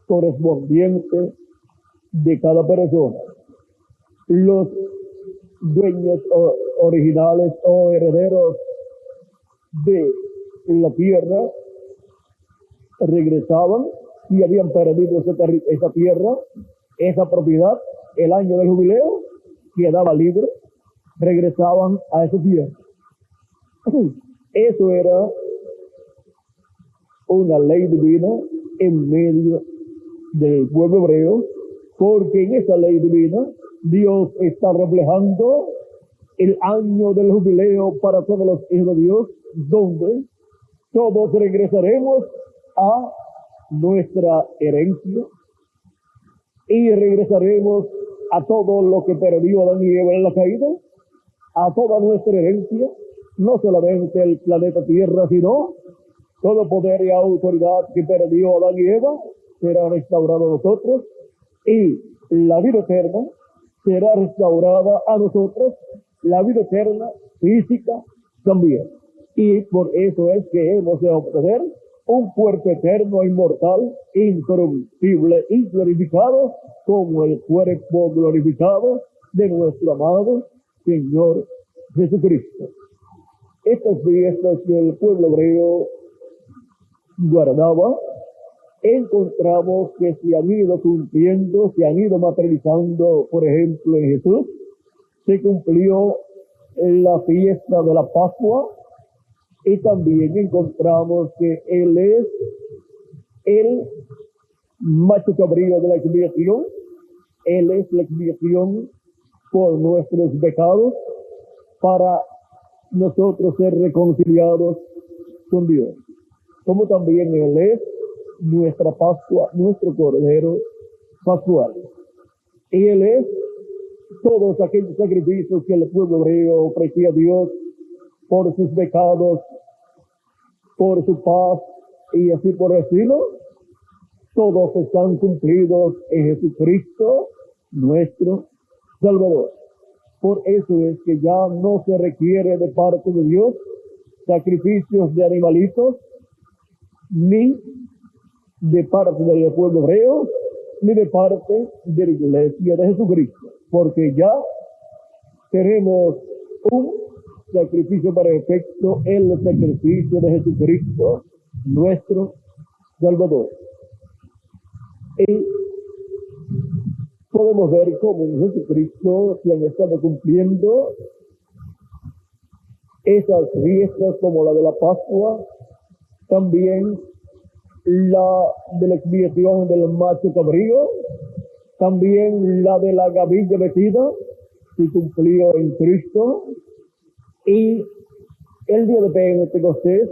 correspondiente de cada persona. Los dueños originales o herederos de la tierra regresaban y habían perdido esa tierra, esa propiedad. El año del jubileo quedaba libre, regresaban a esa tierra. Eso era una ley divina en medio del pueblo hebreo, porque en esa ley divina Dios está reflejando el año del jubileo para todos los hijos de Dios, donde todos regresaremos a nuestra herencia y regresaremos a todo lo que perdió Adán y Eva en la caída, a toda nuestra herencia, no solamente el planeta Tierra, sino todo poder y autoridad que perdió Adán y Eva será restaurado a nosotros, y la vida eterna será restaurada a nosotros, la vida eterna física también. Y por eso es que hemos de obtener un cuerpo eterno, inmortal, incorruptible y glorificado, como el cuerpo glorificado de nuestro amado Señor Jesucristo. Estas fiestas que el pueblo hebreo guardaba, encontramos que se han ido cumpliendo, se han ido materializando. Por ejemplo, en Jesús se cumplió la fiesta de la Pascua, y también encontramos que Él es el macho cabrío de la expiación. Él es la expiación por nuestros pecados, para nosotros ser reconciliados con Dios. Como también Él es nuestra Pascua, nuestro Cordero Pascual. Y Él es todos aquellos sacrificios que el pueblo hebreo ofrecía a Dios por sus pecados, por su paz, y así por decirlo, todos están cumplidos en Jesucristo, nuestro Salvador. Por eso es que ya no se requiere de parte de Dios sacrificios de animalitos, ni de parte del pueblo hebreo, ni de parte de la iglesia de Jesucristo, porque ya tenemos un sacrificio perfecto, el sacrificio de Jesucristo, nuestro Salvador. Y podemos ver cómo en Jesucristo se han estado cumpliendo esas fiestas como la de la Pascua, también la de la expiación del macho cabrío, también la de la gavilla metida, se cumplió en Cristo, y el día de Pentecostés,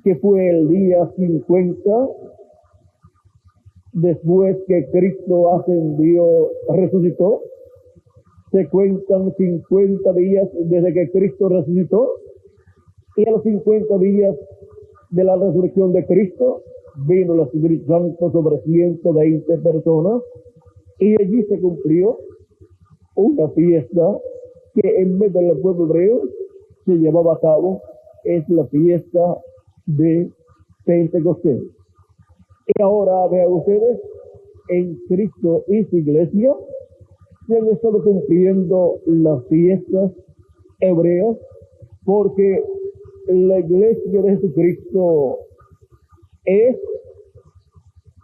que fue el día 50, después que Cristo ascendió, resucitó, se cuentan 50 días desde que Cristo resucitó, y a los 50 días de la resurrección de Cristo, vino el Espíritu Santo sobre 120 personas, y allí se cumplió una fiesta que en vez del pueblo hebreo se llevaba a cabo, es la fiesta de Pentecostés. Y ahora vean ustedes, en Cristo y su iglesia se han estado cumpliendo las fiestas hebreas, porque la iglesia de Jesucristo es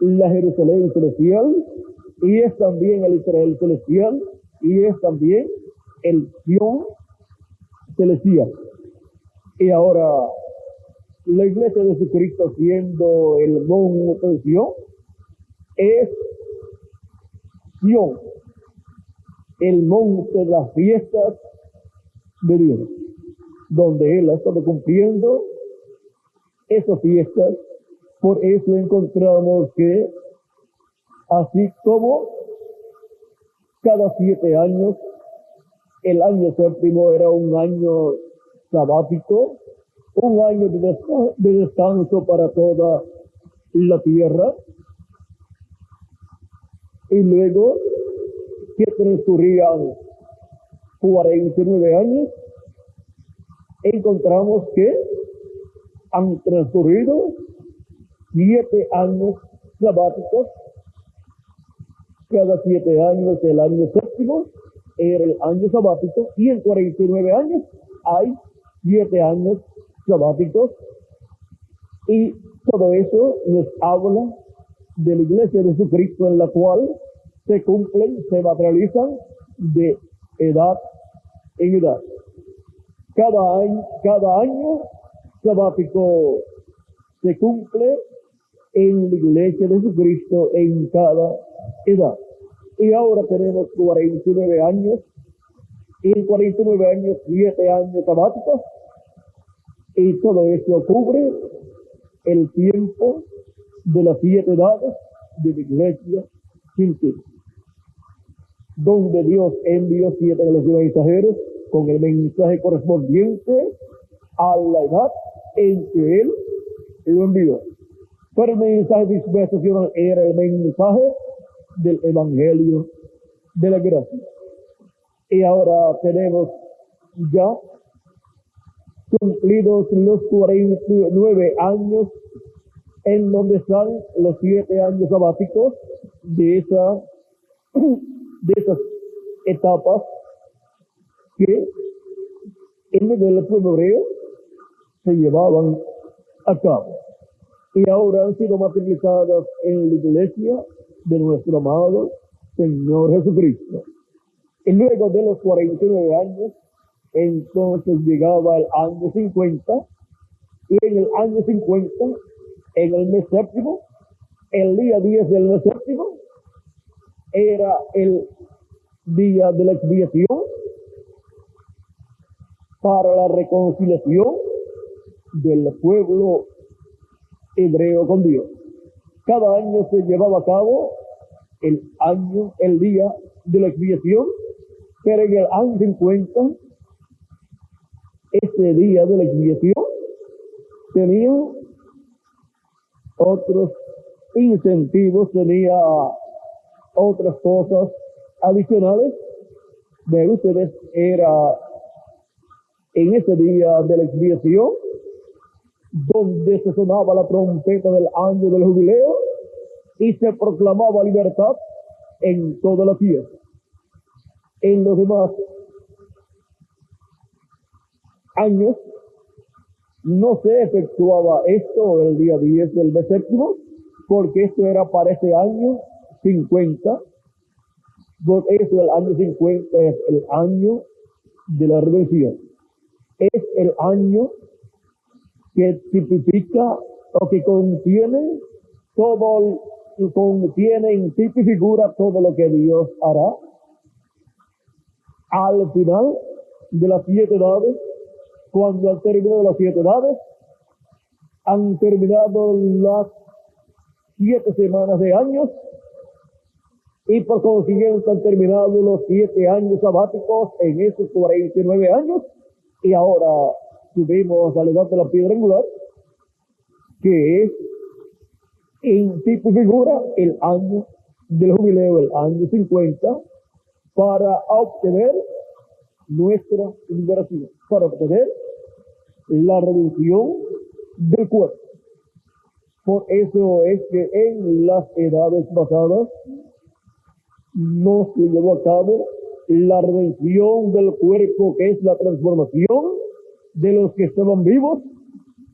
la Jerusalén celestial, y es también el Israel celestial, y es también el Sion celestial. Y ahora la iglesia de Jesucristo, siendo el monte de Sion, es Sion, el monte de las fiestas de Dios, donde Él ha estado cumpliendo esas fiestas. Por eso encontramos que, así como cada 7 años, el año séptimo era un año sabático, un año de descanso para toda la tierra, y luego que transcurrían 49 años, encontramos que han transcurrido 7 años sabáticos. Cada 7 años, el año séptimo era el año sabático, y en 49 años hay 7 años sabáticos, y todo eso nos habla de la iglesia de Jesucristo, en la cual se cumplen, se materializan de edad en edad. Cada año sabático se cumple en la iglesia de Jesucristo en cada edad. Y ahora tenemos 49 años, y en 49 años 7 años sabáticos, y todo eso cubre el tiempo de las 7 edades de la iglesia sin fin, donde Dios envió 7 mensajeros con el mensaje correspondiente a la edad en que Él lo envió. Pero el mensaje de dispensación era el mensaje del Evangelio de la gracia. Y ahora tenemos ya cumplidos los 49 años, en donde están los 7 años sabáticos de esas etapas que en medio del pueblo hebreo se llevaban a cabo, y ahora han sido materializadas en la iglesia de nuestro amado Señor Jesucristo. Y luego de los 49 años, entonces llegaba el año 50, y en el año 50, en el mes séptimo, el día 10 del mes séptimo, era el día de la expiación para la reconciliación del pueblo hebreo con Dios. Cada año se llevaba a cabo el día de la expiación, pero en el año 50, ese día de la expiación tenía otros incentivos, tenía otras cosas adicionales. Ven ustedes, era en ese día de la expiación donde se sonaba la trompeta del año del jubileo y se proclamaba libertad en toda la tierra. En los demás años no se efectuaba esto el día 10 del mes séptimo, porque esto era para ese año 50, porque eso, el año 50 es el año de la redención. Es el año que tipifica o que contiene todo, contiene en tipo y figura todo lo que Dios hará al final de las 7 edades. Cuando al término de las 7 edades han terminado las 7 semanas de años y por consiguiente han terminado los 7 años sabáticos en esos 49 años, y ahora subimos a la edad de la piedra angular, que es en tipo y figura el año del jubileo, el año 50, para obtener nuestra liberación, para obtener la redención del cuerpo. Por eso es que en las edades pasadas no se llevó a cabo la redención del cuerpo, que es la transformación de los que estaban vivos,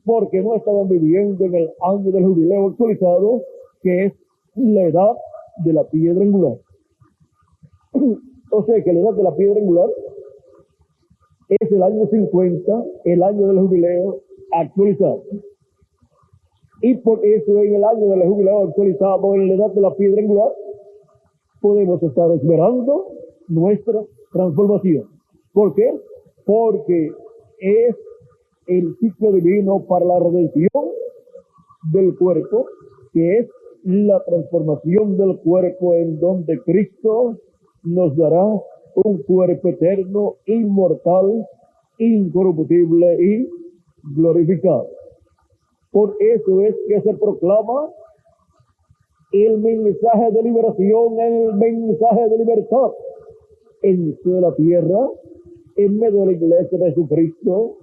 porque no estaban viviendo en el año del jubileo actualizado, que es la edad de la piedra angular. O sea que la edad de la piedra angular es el año 50, el año del jubileo actualizado. Y por eso en el año del jubileo actualizado, en la edad de la piedra angular, podemos estar esperando nuestra transformación. ¿Por qué? Porque es el ciclo divino para la redención del cuerpo, que es la transformación del cuerpo, en donde Cristo nos dará un cuerpo eterno, inmortal, incorruptible y glorificado. Por eso es que se proclama el mensaje de liberación, el mensaje de libertad en toda la tierra, en medio de la iglesia de Jesucristo,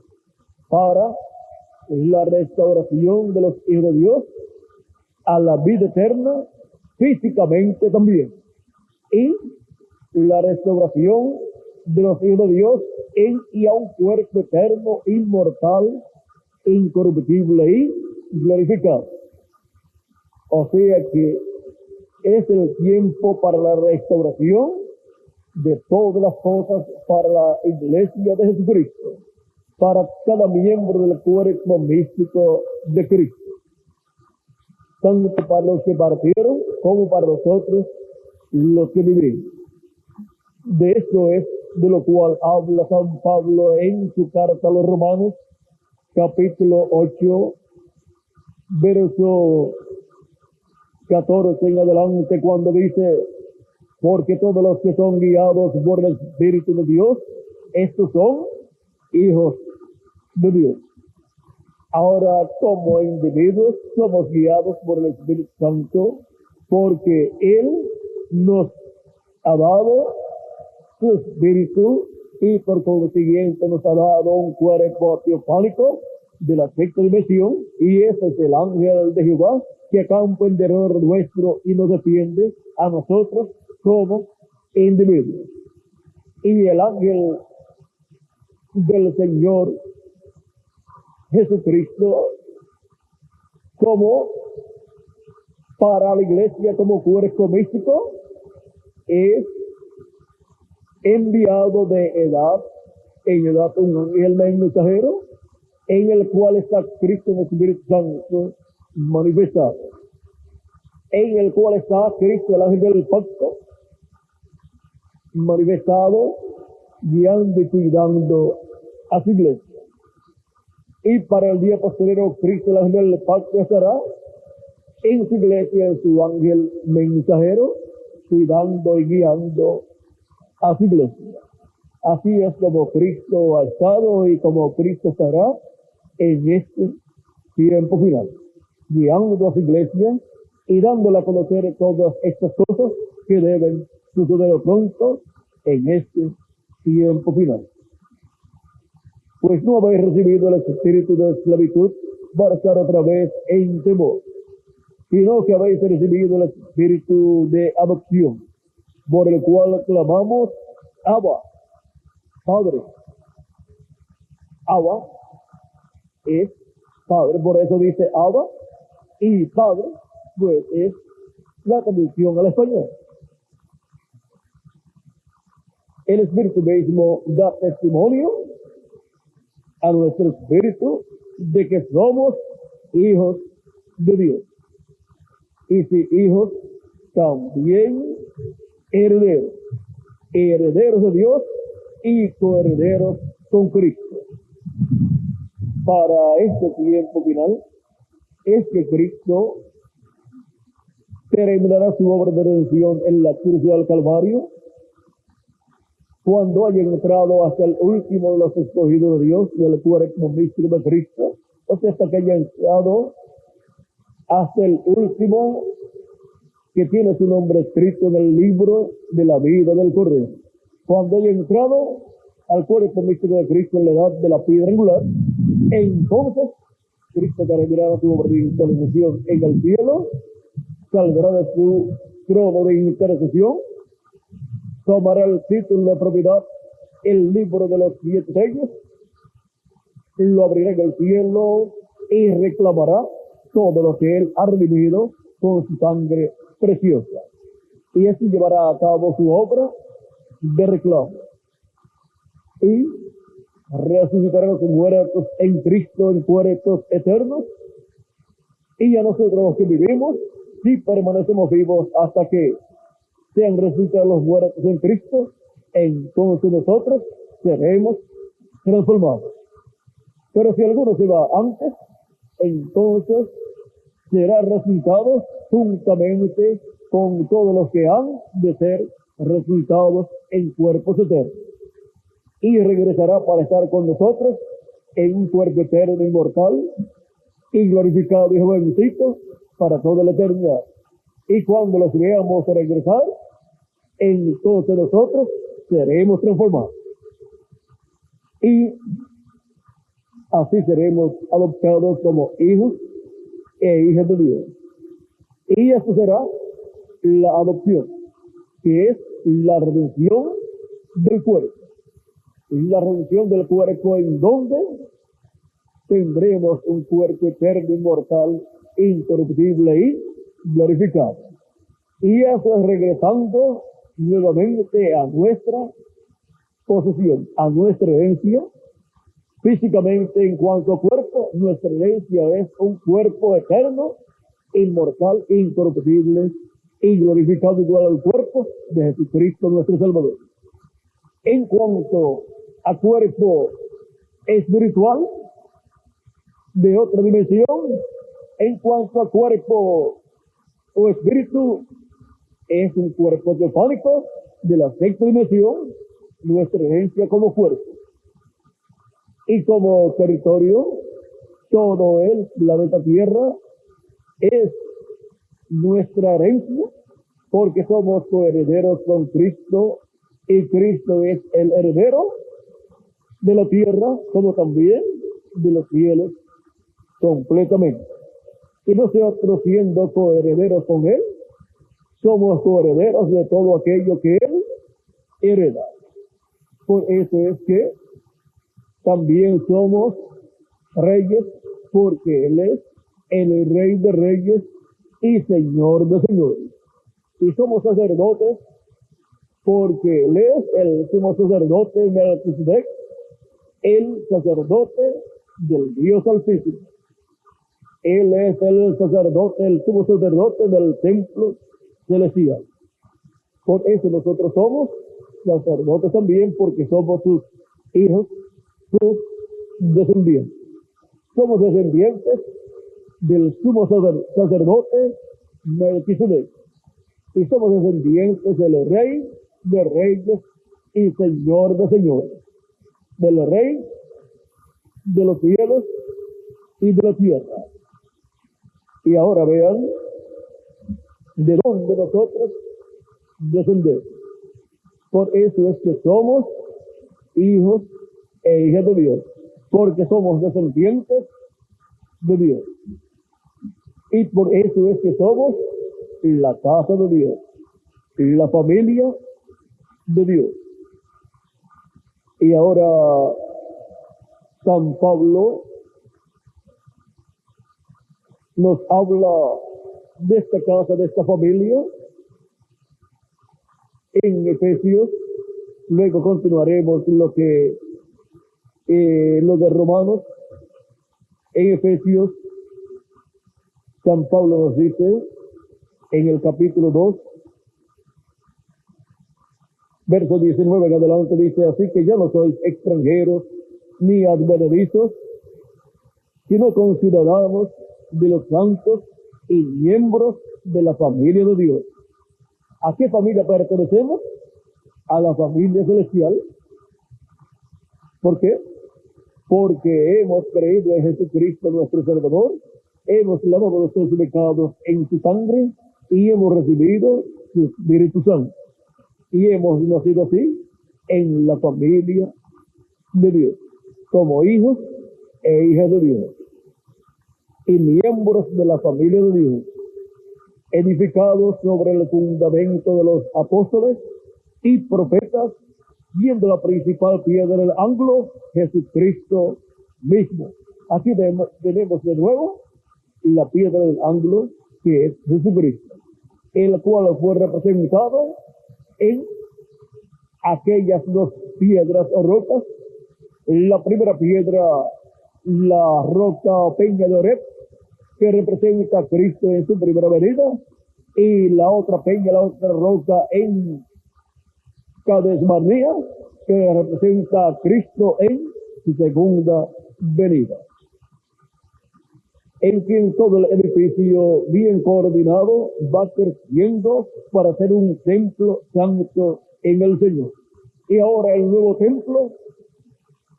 para la restauración de los hijos de Dios a la vida eterna, físicamente también, y la restauración de los hijos de Dios y a un cuerpo eterno, inmortal, incorruptible y glorificado. O sea que es el tiempo para la restauración de todas las cosas para la iglesia de Jesucristo, para cada miembro del cuerpo místico de Cristo, tanto para los que partieron como para nosotros los que vivimos. De esto es de lo cual habla San Pablo en su carta a los Romanos, capítulo 8, verso 14 en adelante, cuando dice: porque todos los que son guiados por el Espíritu de Dios, estos son hijos de Dios. Ahora, como individuos, somos guiados por el Espíritu Santo, porque Él nos ha dado su Espíritu y por consiguiente nos ha dado un cuerpo teofánico de la sexta dimensión, y ese es el ángel de Jehová que acampa en derredor nuestro y nos defiende a nosotros como individuos. Y el ángel del Señor Jesucristo, como para la iglesia como cuerpo místico, es enviado de edad en edad un ángel mensajero, en el cual está Cristo en el Espíritu Santo manifestado, en el cual está Cristo, el ángel del pacto, manifestado, guiando y cuidando a su iglesia. Y para el día posterior, Cristo, el ángel del pacto, estará en su iglesia, en su ángel mensajero, cuidando y guiando a su iglesia. Así es como Cristo ha estado y como Cristo estará en este tiempo final, guiando a su iglesia y dándole a conocer todas estas cosas que deben suceder pronto en este tiempo final. Pues no habéis recibido el espíritu de esclavitud marchar otra vez en temor, sino que habéis recibido el espíritu de adopción, por el cual clamamos, Abba, Padre. Abba es Padre, por eso dice Abba, y Padre, pues es la traducción al español. El Espíritu mismo da testimonio a nuestro espíritu de que somos hijos de Dios. Y si hijos, también herederos. Herederos de Dios y coherederos con Cristo. Para este tiempo final es que Cristo terminará su obra de redención en la cruz del Calvario, cuando haya entrado hasta el último de los escogidos de Dios, del cuerpo místico de Cristo, o sea, hasta que haya entrado hasta el último que tiene su nombre escrito en el libro de la vida del Cordero. Cuando haya entrado al cuerpo místico de Cristo en la edad de la piedra angular, entonces Cristo terminará su obra de intercesión en el cielo, saldrá de su trono de intercesión, tomará el título de propiedad, el libro de los 7 sellos, lo abrirá en el cielo y reclamará todo lo que él ha redimido con su sangre preciosa. Y así llevará a cabo su obra de reclamo. Y resucitará a los muertos en Cristo en cuerpos eternos. Y a nosotros los que vivimos, si permanecemos vivos hasta que sean resucitados los muertos en Cristo, entonces nosotros seremos transformados. Pero si alguno se va antes, entonces será resucitado juntamente con todos los que han de ser resucitados en cuerpos eternos. Y regresará para estar con nosotros en un cuerpo eterno inmortal y glorificado y jovencito para toda la eternidad. Y cuando los veamos regresar, entonces nosotros seremos transformados. Y así seremos adoptados como hijos e hijas de Dios. Y eso será la adopción, que es la redención del cuerpo. Y la redención del cuerpo en donde tendremos un cuerpo eterno, inmortal, incorruptible y glorificado. Y eso es regresando nuevamente a nuestra posesión, a nuestra herencia. Físicamente, en cuanto a cuerpo, nuestra herencia es un cuerpo eterno, inmortal, incorruptible y glorificado igual al cuerpo de Jesucristo nuestro Salvador. En cuanto a cuerpo espiritual de otra dimensión, en cuanto a cuerpo o espíritu, es un cuerpo teofánico de la sexta dimensión, nuestra herencia como cuerpo. Y como territorio, todo el planeta Tierra es nuestra herencia, porque somos coherederos con Cristo, y Cristo es el heredero de la tierra, como también de los cielos, completamente. Y nosotros, siendo coherederos con Él, somos coherederos de todo aquello que Él hereda. Por eso es que también somos reyes, porque Él es el Rey de reyes y Señor de señores. Y somos sacerdotes, porque Él es el sumo sacerdote Melquisedec, el sacerdote del Dios Altísimo. Él es el sacerdote, el sumo sacerdote del templo celestial. Por eso nosotros somos sacerdotes también, porque somos sus hijos, sus descendientes. Somos descendientes del sumo sacerdote Melquisedec. Y somos descendientes del Rey de reyes y Señor de señores. Del Rey de los cielos y de la tierra. Y ahora vean de dónde nosotros descendemos. Por eso es que somos hijos e hijas de Dios, porque somos descendientes de Dios. Y por eso es que somos la casa de Dios, la familia de Dios. Y ahora San Pablo nos habla de esta casa, de esta familia, en Efesios. Luego continuaremos lo de Romanos. En Efesios, San Pablo nos dice, en el capítulo 2, verso 19 en adelante, dice: así que ya no sois extranjeros ni advenedizos, sino conciudadanos de los santos y miembros de la familia de Dios. ¿A qué familia pertenecemos? A la familia celestial. ¿Por qué? Porque hemos creído en Jesucristo nuestro Salvador, hemos lavado nuestros pecados en su sangre y hemos recibido su Espíritu Santo. Y hemos nacido así en la familia de Dios, como hijos e hijas de Dios, y miembros de la familia de Dios, edificados sobre el fundamento de los apóstoles y profetas, siendo la principal piedra del ángulo Jesucristo mismo. Aquí tenemos de nuevo la piedra del ángulo, que es Jesucristo, el cual fue representado en aquellas dos piedras o rocas. La primera piedra, la roca Peña de Oreb, que representa a Cristo en su primera venida, y la otra peña, la otra roca en Cades Barnea, que representa a Cristo en su segunda venida, en quien todo el edificio bien coordinado va creciendo para ser un templo santo en el Señor. Y ahora el nuevo templo,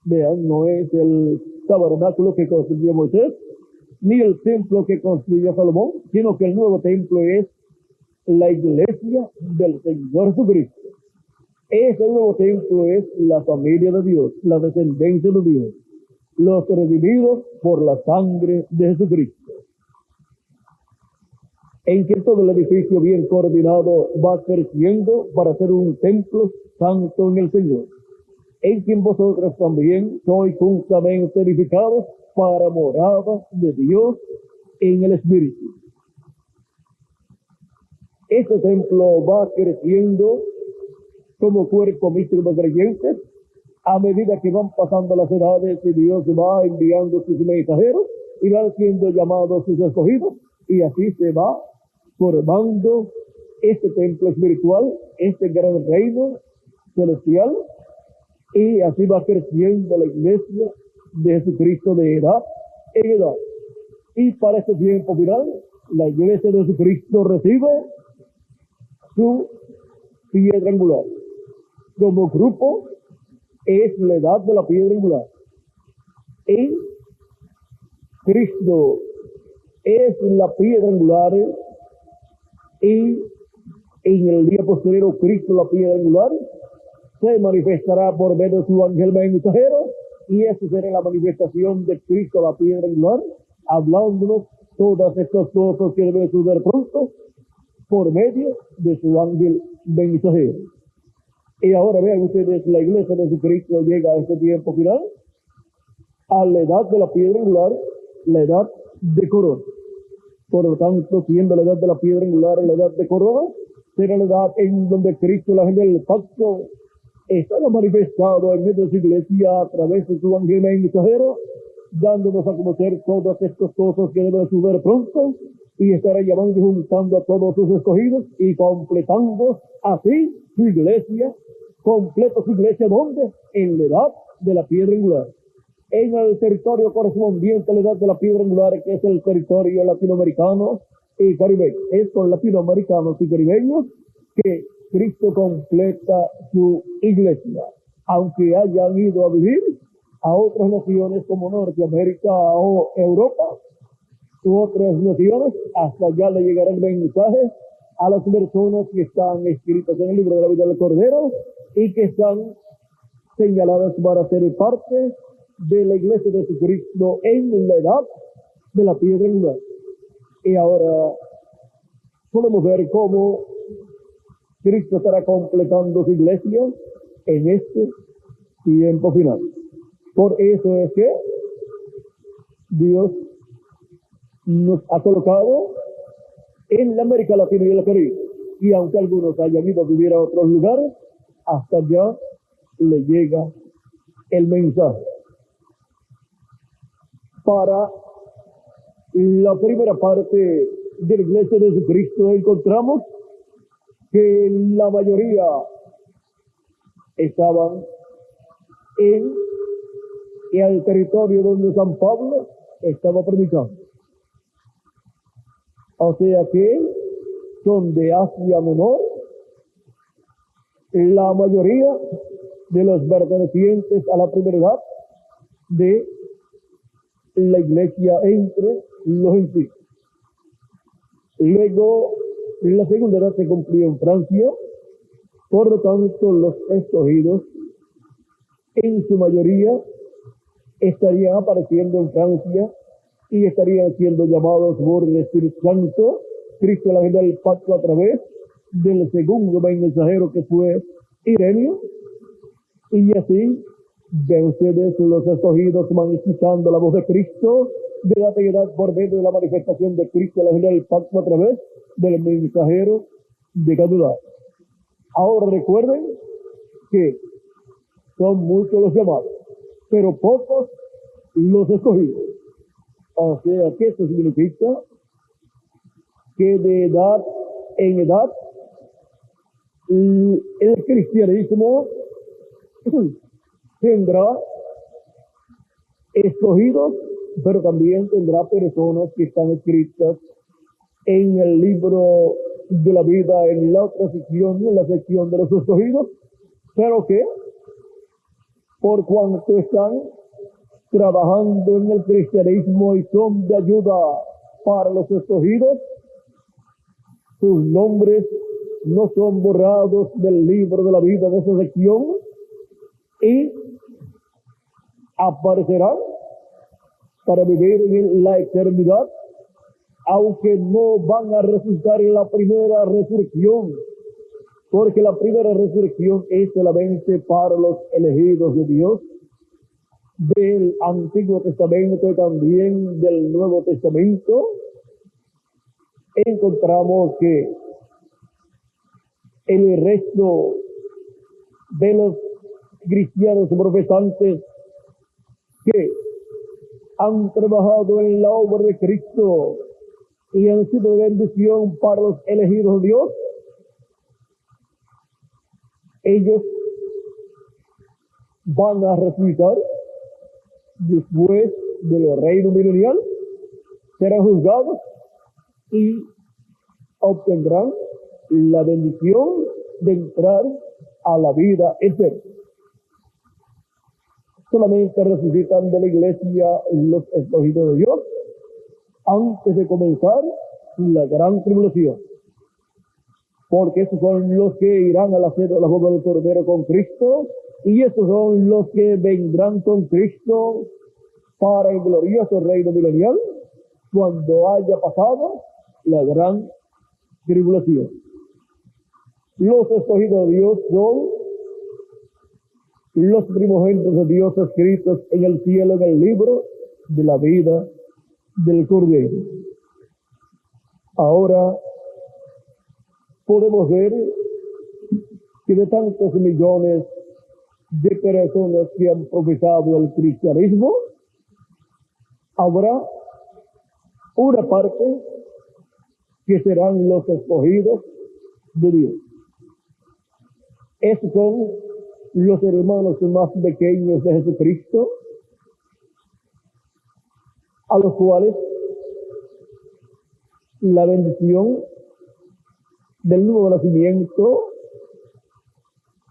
vean, no es el tabernáculo que construyó Moisés, ni el templo que construyó Salomón, sino que el nuevo templo es la iglesia del Señor Jesucristo. Ese nuevo templo es la familia de Dios, la descendencia de Dios, los redimidos por la sangre de Jesucristo, en que todo el edificio bien coordinado va creciendo para ser un templo santo en el Señor, en quien vosotros también sois juntamente edificados para morada de Dios en el Espíritu. Este templo va creciendo como cuerpo místico de creyentes a medida que van pasando las edades y Dios va enviando sus mensajeros y van siendo llamados sus escogidos, y así se va formando este templo espiritual, este gran reino celestial, y así va creciendo la iglesia de Jesucristo de edad en edad. Y para este tiempo final, la iglesia de Jesucristo recibe su piedra angular. Como grupo es la edad de la piedra angular. Y Cristo es la piedra angular, y en el día posterior Cristo, la piedra angular, se manifestará por medio de su ángel mensajero, y esa será la manifestación de Cristo, la piedra angular, hablándonos todas estas cosas que deben suceder pronto por medio de su ángel mensajero. Y ahora vean ustedes, la iglesia de Jesucristo llega a este tiempo final, a la edad de la piedra angular, la edad de corona. Por lo tanto, siendo la edad de la piedra angular la edad de corona, será la edad en donde Cristo, la gente del pacto, estará manifestado en medio de su iglesia a través de su ángel mensajero, dándonos a conocer todas estas cosas que deben suceder pronto, y estará llamando y juntando a todos sus escogidos y completando así su iglesia. Completa su iglesia, ¿dónde? En la edad de la piedra angular, en el territorio correspondiente a la edad de la piedra angular, que es el territorio latinoamericano y caribeño. Es con latinoamericanos y caribeños que Cristo completa su iglesia, aunque hayan ido a vivir a otras naciones como Norteamérica o Europa u otras naciones. Hasta allá le llegará el mensaje a las personas que están escritas en el libro de la vida del Cordero y que están señaladas para ser parte de la iglesia de Jesucristo en la edad de la piedra angular. Y ahora podemos ver cómo Cristo estará completando su iglesia en este tiempo final. Por eso es que Dios nos ha colocado en la América Latina y el Caribe. Y aunque algunos hayan ido a vivir a otros lugares, hasta allá le llega el mensaje. Para la primera parte de la iglesia de Jesucristo encontramos que la mayoría estaban en el territorio donde San Pablo estaba predicando. O sea que son de Asia Menor, la mayoría de los pertenecientes a la primera edad de la iglesia entre los gentiles. Luego, la segunda edad se cumplió en Francia, por lo tanto, los escogidos, en su mayoría, estarían apareciendo en Francia y estarían siendo llamados por el Espíritu Santo, Cristo el ángel del pacto, a través del segundo mensajero que fue Ireneo. Y así ven ustedes, los escogidos van escuchando la voz de Cristo de la deidad por medio de la manifestación de Cristo el ángel del pacto a través del mensajero de cada lugar. Ahora recuerden que son muchos los llamados, pero pocos los escogidos. O sea que esto significa que de edad en edad el cristianismo tendrá escogidos, pero también tendrá personas que están escritas en el libro de la vida, en la otra sección, en la sección de los escogidos, pero que por cuanto están trabajando en el cristianismo y son de ayuda para los escogidos, sus nombres no son borrados del libro de la vida de esa sección y aparecerán para vivir en la eternidad, aunque no van a resucitar en la primera resurrección, porque la primera resurrección es solamente para los elegidos de Dios, del Antiguo Testamento y también del Nuevo Testamento. Encontramos que el resto de los cristianos profesantes que han trabajado en la obra de Cristo y han sido de bendición para los elegidos de Dios, ellos van a resucitar después del reino milenial, serán juzgados y obtendrán la bendición de entrar a la vida eterna. Solamente resucitan de la iglesia los escogidos de Dios antes de comenzar la gran tribulación, porque esos son los que irán a la sede de la boda del Cordero con Cristo, y esos son los que vendrán con Cristo para el glorioso reino milenial cuando haya pasado la gran tribulación. Los escogidos de Dios son los primogénitos de Dios escritos en el cielo, en el libro de la vida del Cordero. Ahora podemos ver que de tantos millones de personas que han profesado el cristianismo, habrá una parte que serán los escogidos de Dios. Esos son los hermanos más pequeños de Jesucristo, a los cuales la bendición del nuevo nacimiento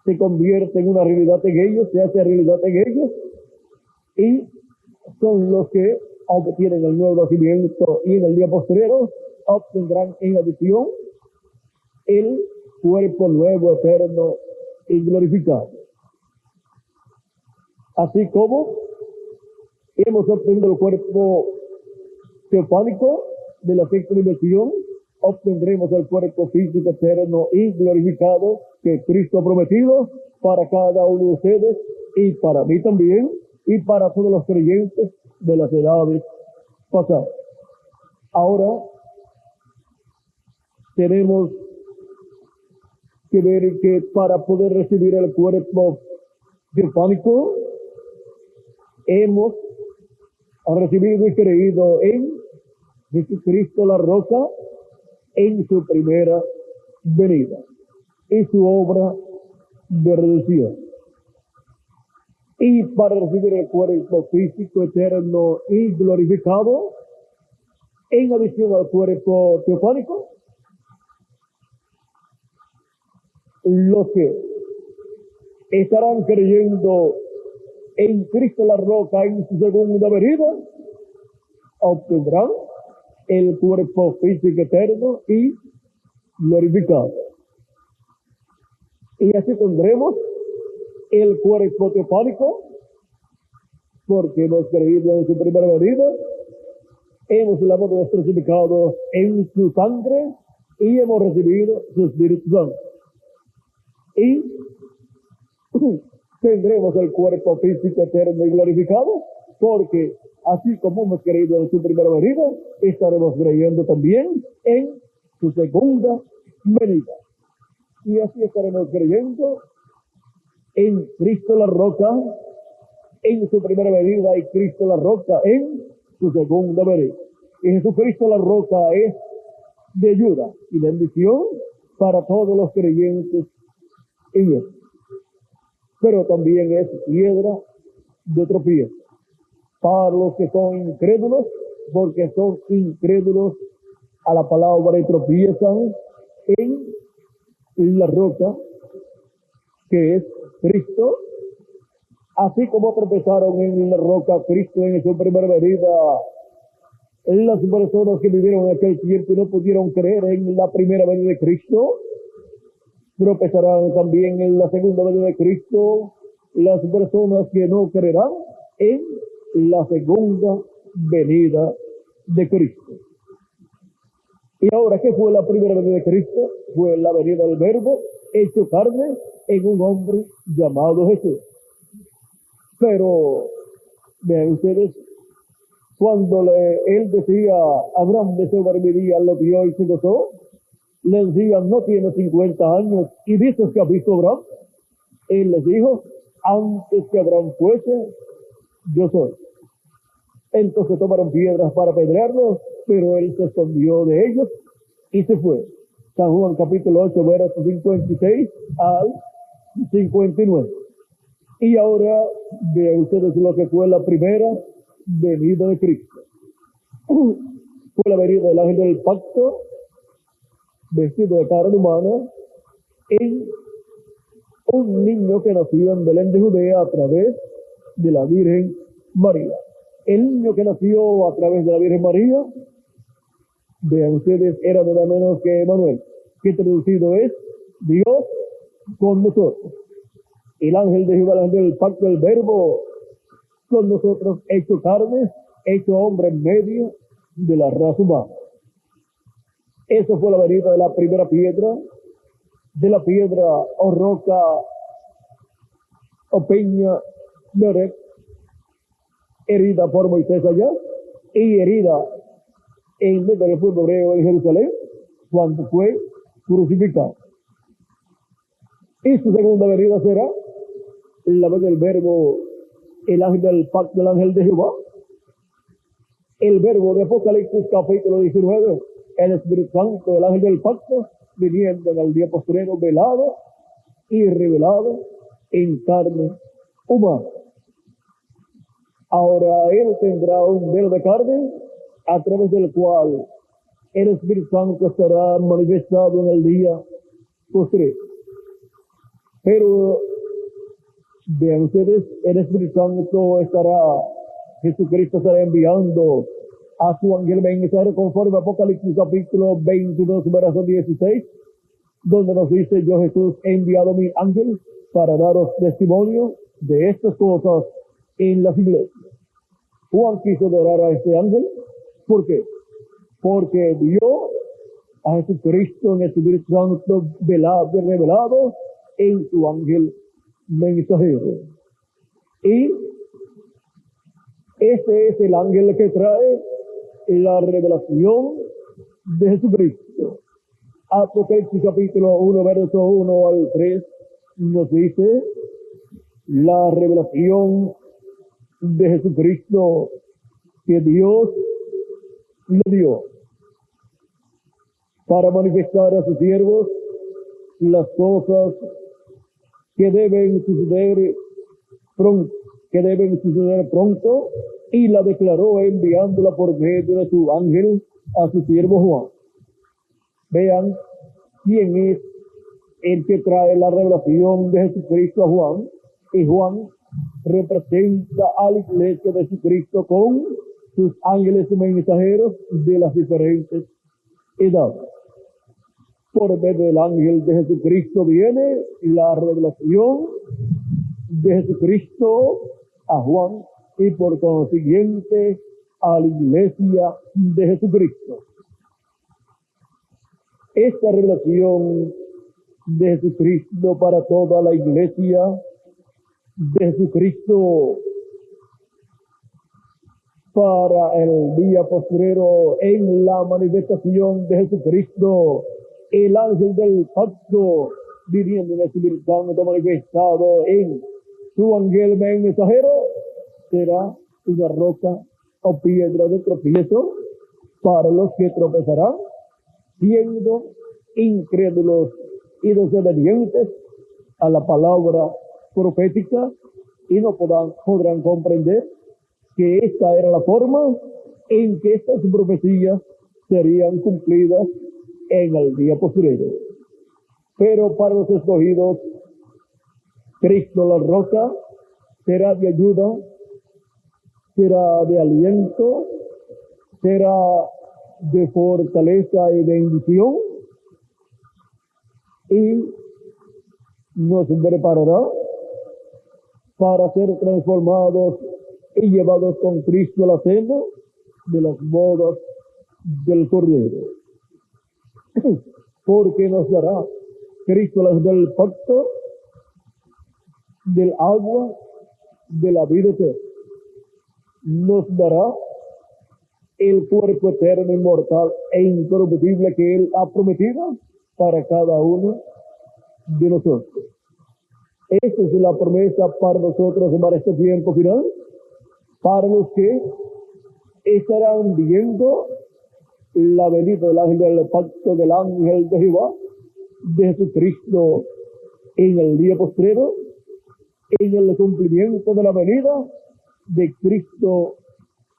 se convierte en una realidad en ellos, se hace realidad en ellos, y son los que obtienen el nuevo nacimiento y en el día posterior obtendrán en adición el cuerpo nuevo, eterno y glorificado. Así como hemos obtenido el cuerpo teofánico de la sexta dimensión, obtendremos el cuerpo físico eterno y glorificado que Cristo ha prometido para cada uno de ustedes y para mí también y para todos los creyentes de las edades pasadas. Ahora tenemos que ver que para poder recibir el cuerpo teofánico hemos recibido y creído en Jesucristo la roca en su primera venida y su obra de redención. Y para recibir el cuerpo físico eterno y glorificado, en adición al cuerpo teofánico, los que estarán creyendo en Cristo la roca en su segunda venida, obtendrán el cuerpo físico eterno y glorificado. Y así tendremos el cuerpo teofánico, porque hemos creído en su primera venida, hemos lavado nuestros pecados en su sangre y hemos recibido su Espíritu Santo. Y tendremos el cuerpo físico eterno y glorificado, porque así como hemos creído en su primera venida, estaremos creyendo también en su segunda venida. Y así estaremos creyendo en Cristo la roca en su primera venida y Cristo la roca en su segunda venida. Y Jesucristo la roca es de ayuda y bendición para todos los creyentes en él. Pero también es piedra de tropiezo para los que son incrédulos, porque son incrédulos a la palabra y tropiezan en la roca que es Cristo, así como tropezaron en la roca Cristo en su primera venida. Las personas que vivieron en aquel tiempo y no pudieron creer en la primera venida de Cristo, tropezarán también en la segunda venida de Cristo. Las personas que no creerán en la segunda venida de Cristo. Y ahora, ¿qué fue la primera venida de Cristo? Fue la venida del Verbo hecho carne en un hombre llamado Jesús. Pero vean ustedes, cuando él decía, Abraham de sobrevivía, lo vio y se gozó, le decían, no tiene 50 años y dices que ha visto a Abraham. Él les dijo, antes que Abraham fuese, yo soy. Entonces tomaron piedras para apedrearlo, pero él se escondió de ellos y se fue. San Juan capítulo 8, versos 56 al 59. Y ahora vean ustedes lo que fue la primera venida de Cristo. Fue la venida del ángel del pacto, vestido de carne humana, en un niño que nació en Belén de Judea a través de la Virgen María. El niño que nació a través de la Virgen María, vean ustedes, era nada menos que Emanuel, que traducido es Dios con nosotros. El ángel de Jehová, el ángel del pacto, el Verbo con nosotros, hecho carne, hecho hombre en medio de la raza humana. Eso fue la venida de la primera piedra, de la piedra o roca o peña de Oreb, herida por Moisés allá y herida en medio del pueblo hebreo en Jerusalén cuando fue crucificado. Y su segunda venida será la vez del Verbo, el ángel del pacto, el ángel de Jehová, el Verbo de Apocalipsis capítulo 19, el Espíritu Santo, el ángel del pacto, viniendo en el día postrero, velado y revelado en carne humana. Ahora él tendrá un velo de carne a través del cual el Espíritu Santo estará manifestado en el día postrero. Pero vean ustedes, el Espíritu Santo Jesucristo estará enviando a su ángel mensaje conforme a Apocalipsis capítulo 22, verso 16, donde nos dice, yo Jesús he enviado mi ángel para daros testimonio de estas cosas en las iglesias. Juan quiso adorar a este ángel ¿Por qué? Porque vio a Jesucristo en el Espíritu Santo revelado en su ángel mensajero. Y este es el ángel que trae la revelación de Jesucristo. Apocalipsis capítulo 1, verso 1 al 3 nos dice la revelación de Jesucristo que Dios le dio para manifestar a sus siervos las cosas que deben suceder pronto, y la declaró enviándola por medio de su ángel a su siervo Juan. Vean quién es el que trae la revelación de Jesucristo a Juan, y Juan representa a la iglesia de Jesucristo con sus ángeles mensajeros de las diferentes edades. Por medio del ángel de Jesucristo viene la revelación de Jesucristo a Juan y por consiguiente a la iglesia de Jesucristo. Esta revelación de Jesucristo para toda la iglesia de Jesucristo para el día postrero en la manifestación de Jesucristo, el ángel del pacto viniendo en el Espíritu Santo manifestado en su ángel mensajero, será una roca o piedra de tropiezo para los que tropezarán, siendo incrédulos y desobedientes a la palabra profética, y no podrán comprender que esta era la forma en que estas profecías serían cumplidas en el día postrero. Pero para los escogidos, Cristo la roca será de ayuda, será de aliento, será de fortaleza y bendición, y nos preparará para ser transformados y llevados con Cristo a la cena de las bodas del Cordero. Porque nos dará Cristo las del pacto, del agua, de la vida eterna. Nos dará el cuerpo eterno, inmortal e incorruptible que Él ha prometido para cada uno de nosotros. Esta es la promesa para nosotros para este tiempo final, para los que estarán viendo la venida del ángel del pacto, del ángel de Jehová, de Jesucristo en el día postrero, en el cumplimiento de la venida de Cristo,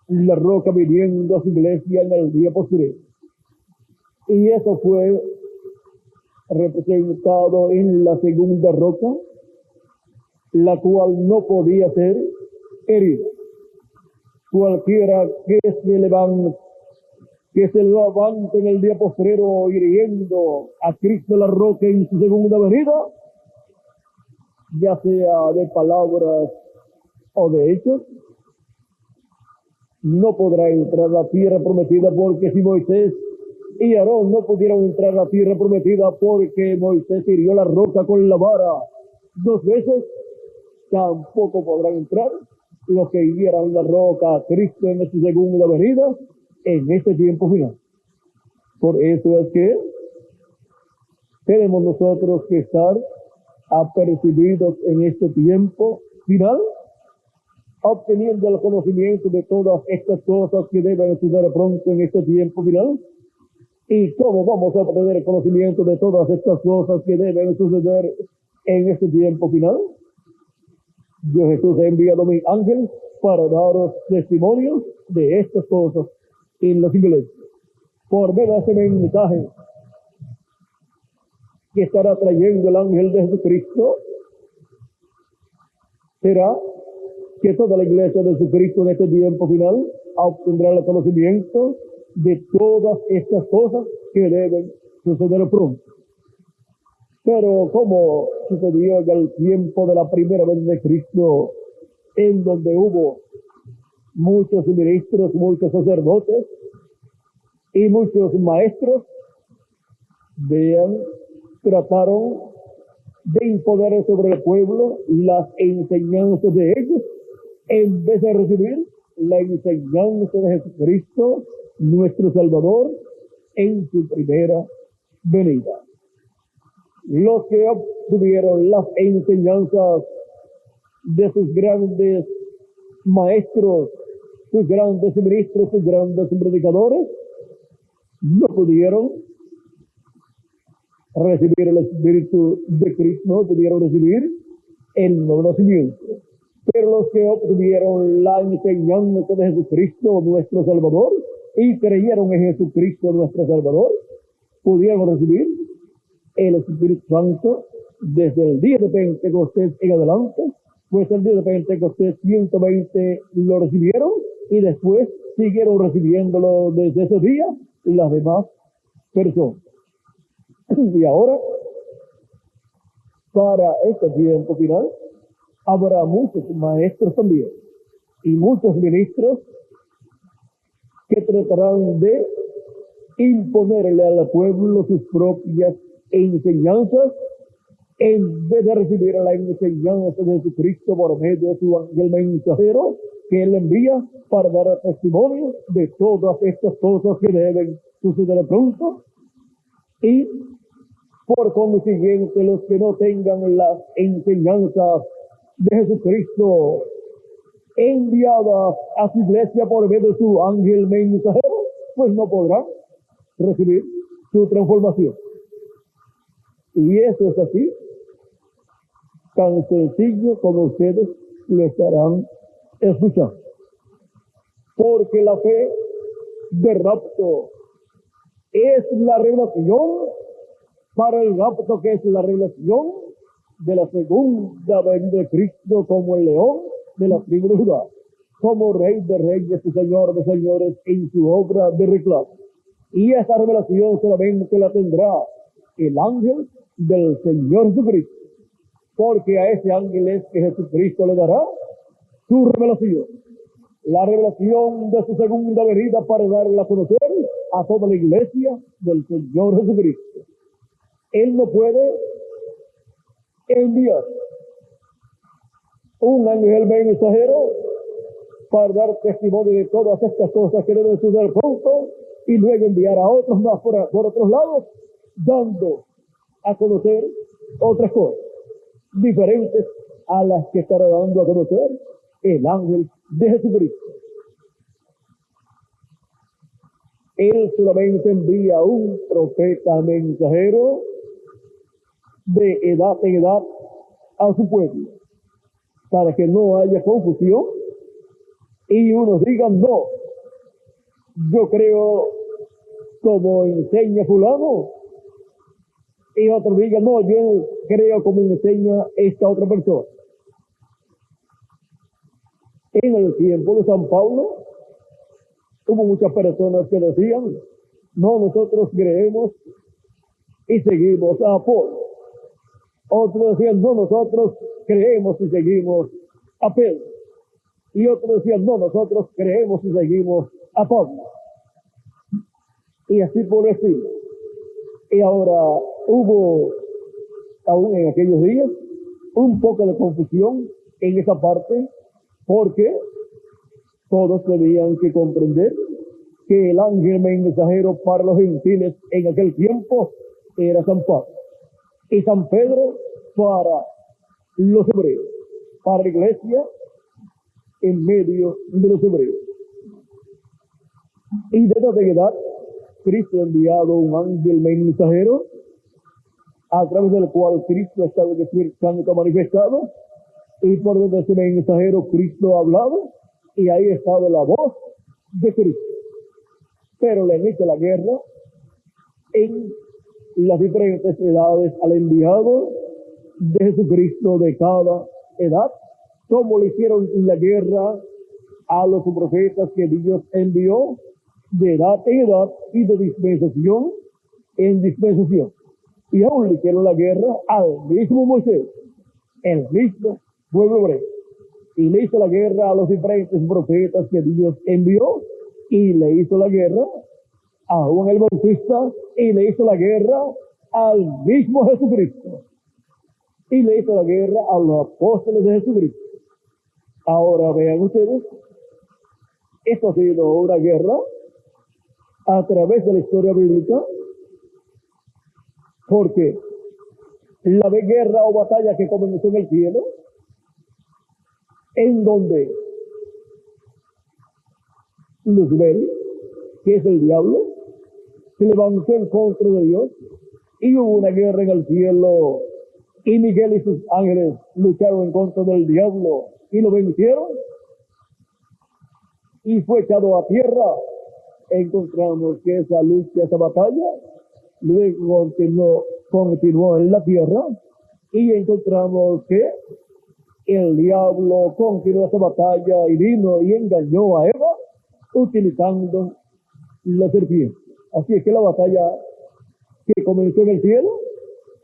la roca, viniendo a su iglesia en el día postrero. Y eso fue representado en la segunda roca, la cual no podía ser herida. Cualquiera que se levante en el día postrero hiriendo a Cristo la roca en su segunda venida, ya sea de palabras o de hechos, no podrá entrar a la tierra prometida, porque si Moisés y Aarón no pudieron entrar a la tierra prometida porque Moisés hirió la roca con la vara 2 veces, tampoco podrán entrar los que hirieran la roca a Cristo en su segunda venida en este tiempo final. Por eso es que tenemos nosotros que estar apercibidos en este tiempo final, obteniendo el conocimiento de todas estas cosas que deben suceder pronto en este tiempo final. ¿Y cómo vamos a obtener el conocimiento de todas estas cosas que deben suceder en este tiempo final? Yo, Jesús, he enviado a mi ángel para daros testimonio de estas cosas en las iglesias. Por medio de este mensaje que estará trayendo el ángel de Jesucristo, será que toda la iglesia de Jesucristo en este tiempo final obtendrá el conocimiento de todas estas cosas que deben suceder pronto. Pero como sucedió en el tiempo de la primera vez de Cristo, en donde hubo muchos ministros, muchos sacerdotes, Y muchos maestros, vean, trataron de imponer sobre el pueblo las enseñanzas de ellos, en vez de recibir la enseñanza de Jesucristo, nuestro Salvador, en su primera venida. Los que obtuvieron las enseñanzas de sus grandes maestros, sus grandes ministros, sus grandes predicadores, no pudieron recibir el Espíritu de Cristo, no pudieron recibir el nuevo nacimiento. Pero los que obtuvieron la enseñanza de Jesucristo, nuestro Salvador, y creyeron en Jesucristo, nuestro Salvador, pudieron recibir el Espíritu Santo desde el día de Pentecostés en adelante, pues el día de Pentecostés 120 lo recibieron y después siguieron recibiéndolo desde ese día las demás personas. Y ahora, para este tiempo final, habrá muchos maestros también y muchos ministros que tratarán de imponerle al pueblo sus propias enseñanzas en vez de recibir la enseñanza de Jesucristo por medio de su ángel mensajero que él envía para dar testimonio de todas estas cosas que deben suceder pronto. Y por consiguiente, los que no tengan las enseñanzas de Jesucristo enviadas a su iglesia por medio de su ángel mensajero, pues no podrán recibir su transformación. Y eso es así, tan sencillo como ustedes lo estarán escuchando. Porque la fe de rapto es la revelación para el rapto, que es la revelación de la segunda venida de Cristo como el león de la tribu de Judá, como Rey de reyes y Señor de señores en su obra de reclamo. Y esa revelación solamente la tendrá el ángel del Señor Jesucristo, porque a ese ángel es que Jesucristo le dará su revelación, la revelación de su segunda venida para darla a conocer a toda la iglesia del Señor Jesucristo. Él no puede enviar un ángel mensajero para dar testimonio de todas estas cosas que deben suceder pronto y luego enviar a otros más por otros lados, dando a conocer otras cosas diferentes a las que estará dando a conocer el ángel de Jesucristo. Él solamente envía un profeta mensajero de edad en edad a su pueblo, para que no haya confusión y unos digan, no, yo creo como enseña fulano, y otros digan, no, yo creo como enseña esta otra persona. En el tiempo de San Pablo hubo muchas personas que decían, no, nosotros creemos y seguimos a Apolo. Otros decían, no, nosotros creemos y seguimos a Pedro. Y otros decían, no, nosotros creemos y seguimos a Pablo. Y así por el estilo. Y ahora hubo, aún en aquellos días, un poco de confusión en esa parte, porque todos tenían que comprender que el ángel mensajero para los gentiles en aquel tiempo era San Pablo. Y San Pedro para los hebreos, para la iglesia en medio de los hebreos. Y de esta edad, Cristo ha enviado un ángel mensajero a través del cual Cristo ha estado en el Espíritu Santo manifestado, y por medio de ese mensajero Cristo ha hablado, y ahí ha estado la voz de Cristo. Pero le han hecho la guerra en las diferentes edades al enviado de Jesucristo de cada edad, como le hicieron la guerra a los profetas que Dios envió de edad en edad y de dispensación en dispensación. Y aún le hicieron la guerra al mismo Moisés, el mismo pueblo hebreo. Y le hizo la guerra a los diferentes profetas que Dios envió, y le hizo la guerra a Juan el Bautista y le hizo la guerra al mismo Jesucristo. Y le hizo la guerra a los apóstoles de Jesucristo. Ahora vean ustedes, esto ha sido una guerra a través de la historia bíblica, porque la guerra o batalla que comenzó en el cielo, en donde Luzbel, que es el diablo, se levantó en contra de Dios, y hubo una guerra en el cielo, y Miguel y sus ángeles lucharon en contra del diablo y lo vencieron, y fue echado a tierra. Encontramos que esa lucha, esa batalla, luego continuó en la tierra, y encontramos que el diablo continuó esa batalla y vino y engañó a Eva utilizando la serpiente. Así es que la batalla que comenzó en el cielo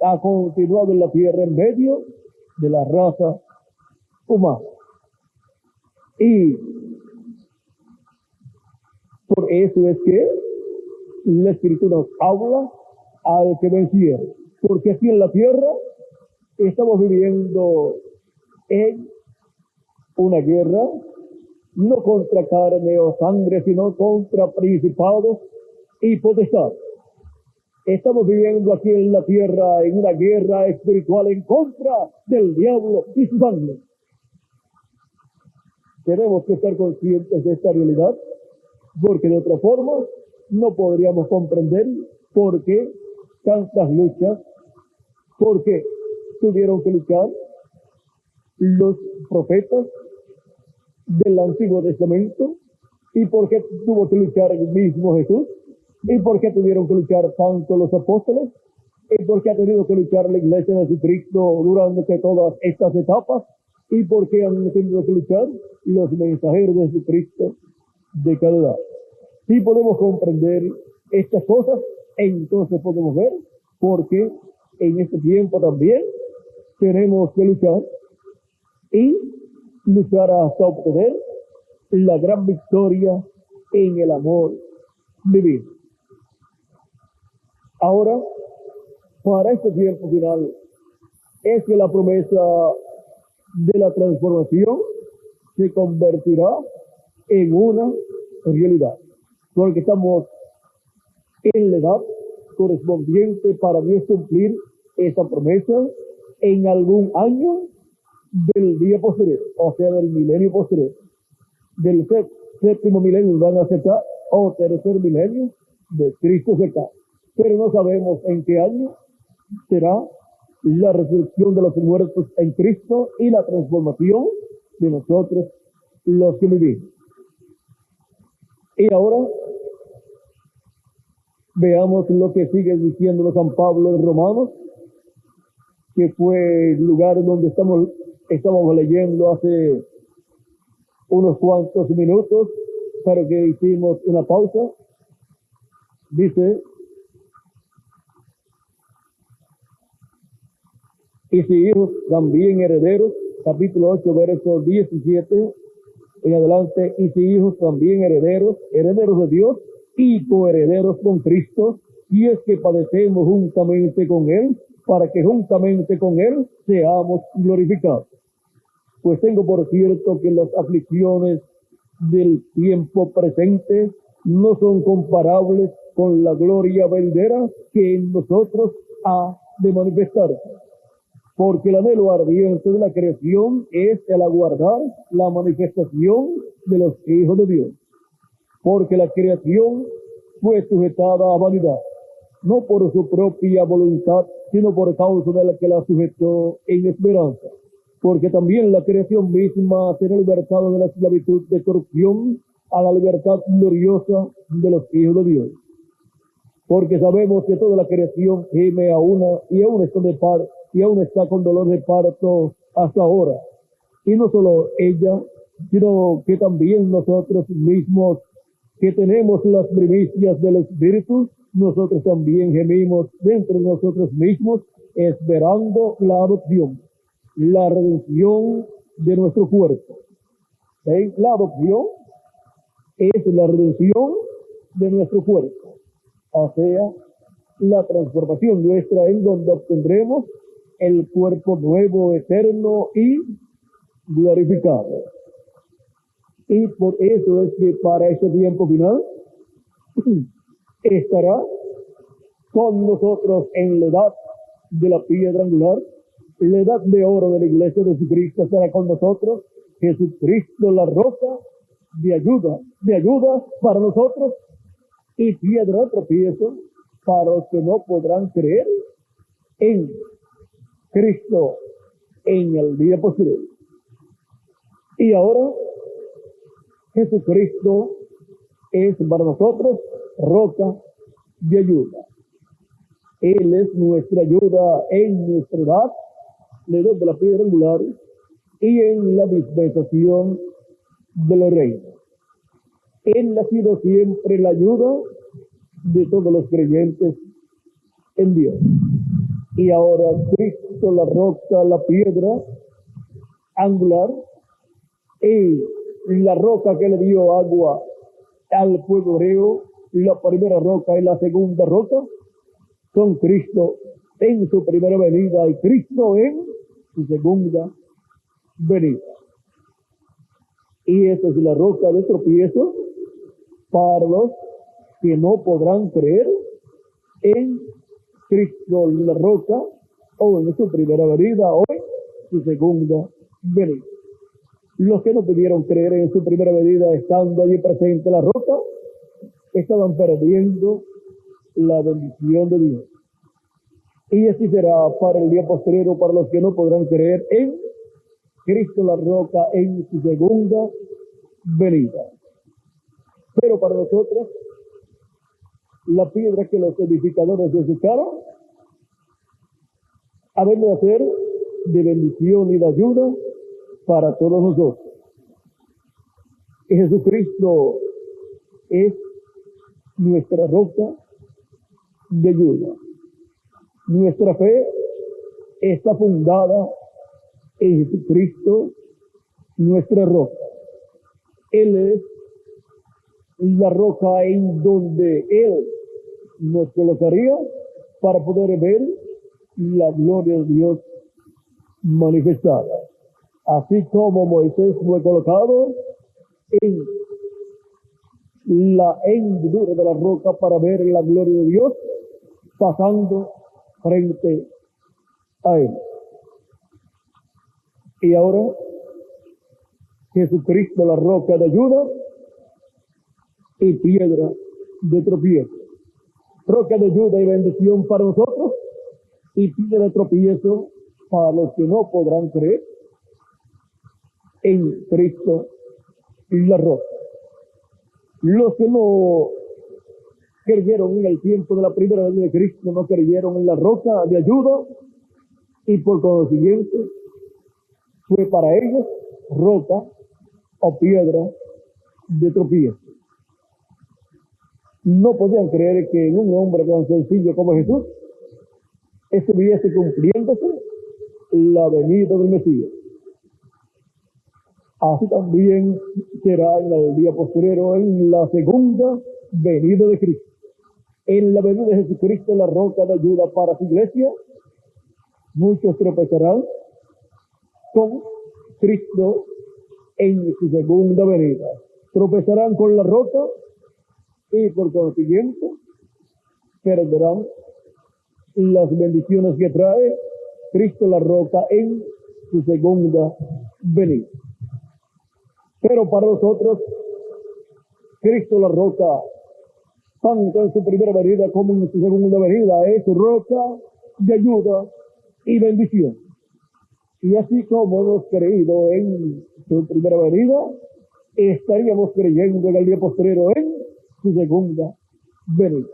ha continuado en la tierra en medio de la raza humana. Y por eso es que la Escritura nos habla al que venciera. Porque aquí en la tierra estamos viviendo en una guerra, no contra carne o sangre, sino contra principados y potestades. Estamos viviendo aquí en la tierra en una guerra espiritual en contra del diablo y sus ángeles. Tenemos que estar conscientes de esta realidad, porque de otra forma no podríamos comprender por qué tantas luchas, por qué tuvieron que luchar los profetas del Antiguo Testamento, y por qué tuvo que luchar el mismo Jesús, y por qué tuvieron que luchar tanto los apóstoles, y por qué ha tenido que luchar la iglesia de Jesucristo durante todas estas etapas, y por qué han tenido que luchar los mensajeros de Jesucristo de cada edad. Si podemos comprender estas cosas, entonces podemos ver por qué en este tiempo también tenemos que luchar, y luchar hasta obtener la gran victoria en el amor divino. Ahora, para este tiempo final, es que la promesa de la transformación se convertirá en una realidad, porque estamos en la edad correspondiente para Dios cumplir esa promesa en algún año del día posterior, o sea, del milenio posterior. Del séptimo milenio van a aceptar, o tercer milenio de Cristo seca. Pero no sabemos en qué año será la resurrección de los muertos en Cristo y la transformación de nosotros los que vivimos. Y ahora veamos lo que sigue diciendo San Pablo en Romanos, que fue el lugar donde estábamos leyendo hace unos cuantos minutos, pero que hicimos una pausa. Dice: y si hijos, también herederos, capítulo 8, verso 17 en adelante. Y si hijos, también herederos, herederos de Dios y coherederos con Cristo, y es que padecemos juntamente con Él, para que juntamente con Él seamos glorificados. Pues tengo por cierto que las aflicciones del tiempo presente no son comparables con la gloria venidera que en nosotros ha de manifestarse. Porque el anhelo ardiente de la creación es el aguardar la manifestación de los hijos de Dios. Porque la creación fue sujetada a vanidad, no por su propia voluntad, sino por causa de la que la sujetó en esperanza. Porque también la creación misma será libertada de la esclavitud de corrupción a la libertad gloriosa de los hijos de Dios. Porque sabemos que toda la creación gime a una y aún está con dolor de parto hasta ahora. Y no solo ella, sino que también nosotros mismos, que tenemos las primicias del Espíritu, nosotros también gemimos dentro de nosotros mismos, esperando la adopción, la redención de nuestro cuerpo. ¿Sí? La adopción es la redención de nuestro cuerpo. o sea, la transformación nuestra en donde obtendremos el cuerpo nuevo, eterno y glorificado. Y por eso es que para este tiempo final estará con nosotros en la edad de la piedra angular, la edad de oro de la iglesia de Jesucristo estará con nosotros, Jesucristo la roca de ayuda para nosotros y piedra de tropiezo para los que no podrán creer en Cristo en el día posterior. Y ahora Jesucristo es para nosotros roca de ayuda. Él es nuestra ayuda en nuestra edad, la edad de la piedra angular, y en la dispensación del reino. Él ha sido siempre la ayuda de todos los creyentes en Dios. Y ahora Cristo, la roca, la piedra angular, y la roca que le dio agua al pueblo hebreo, la primera roca y la segunda roca, son Cristo en su primera venida y Cristo en su segunda venida. Y esa es la roca de tropiezo para los que no podrán creer en Cristo, la roca, o en su primera venida o en su segunda venida. Los que no pudieron creer en su primera venida estando allí presente la roca, estaban perdiendo la bendición de Dios. Y así será para el día posterior para los que no podrán creer en Cristo la roca en su segunda venida. Pero para nosotros, la piedra que los edificadores desecharon, ha venido a ser de bendición y de ayuda para todos nosotros. Y Jesucristo es nuestra roca de ayuda. Nuestra fe está fundada en Jesucristo, nuestra roca. Él es la roca en donde Él nos colocaría para poder ver la gloria de Dios manifestada. Así como Moisés fue colocado en la hendidura de la roca para ver la gloria de Dios pasando frente a Él. Y ahora Jesucristo, la roca de ayuda y piedra de tropiezo. Roca de ayuda y bendición para nosotros y piedra de tropiezo para los que no podrán creer en Cristo y la roca. Los que no creyeron en el tiempo de la primera venida de Cristo, no creyeron en la roca de ayuda y por consiguiente fue para ellos roca o piedra de tropiezo. No podían creer que en un hombre tan sencillo como Jesús estuviese cumpliéndose la venida del Mesías. Así también será en el día posterior, en la segunda venida de Cristo. En la venida de Jesucristo, la roca de ayuda para su iglesia, muchos tropezarán con Cristo en su segunda venida. Tropezarán con la roca y por consiguiente perderán las bendiciones que trae Cristo la roca en su segunda venida. Pero para nosotros, Cristo la roca, tanto en su primera venida como en su segunda venida, es roca de ayuda y bendición. Y así como hemos creído en su primera venida, estaríamos creyendo en el día posterior en su segunda venida.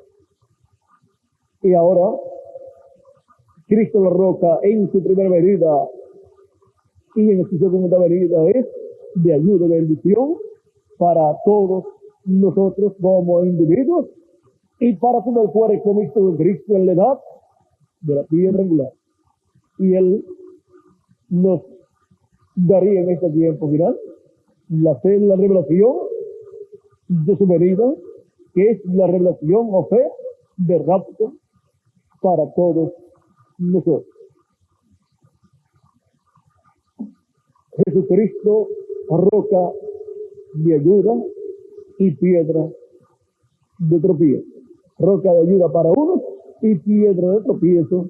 Y ahora, Cristo la roca en su primera venida y en su segunda venida es de ayuda y bendición para todos nosotros como individuos y para todo el cuerpo mixto de Cristo en la edad de la piedra angular. Y Él nos daría en este tiempo final la fe, la revelación de su venida, que es la revelación o fe de rapto para todos nosotros. Jesucristo, roca de ayuda y piedra de tropiezo. Roca de ayuda para unos y piedra de tropiezo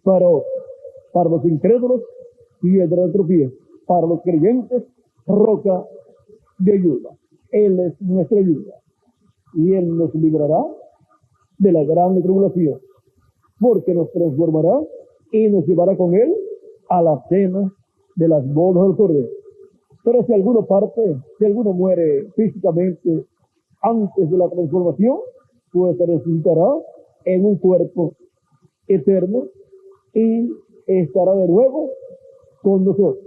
para otros. Para los incrédulos, piedra de tropiezo. Para los creyentes, roca de ayuda. Él es nuestra ayuda. Y Él nos librará de la gran tribulación, porque nos transformará y nos llevará con Él a la cena de las bodas del Cordero. Pero si alguno muere físicamente antes de la transformación, pues resucitará en un cuerpo eterno y estará de nuevo con nosotros.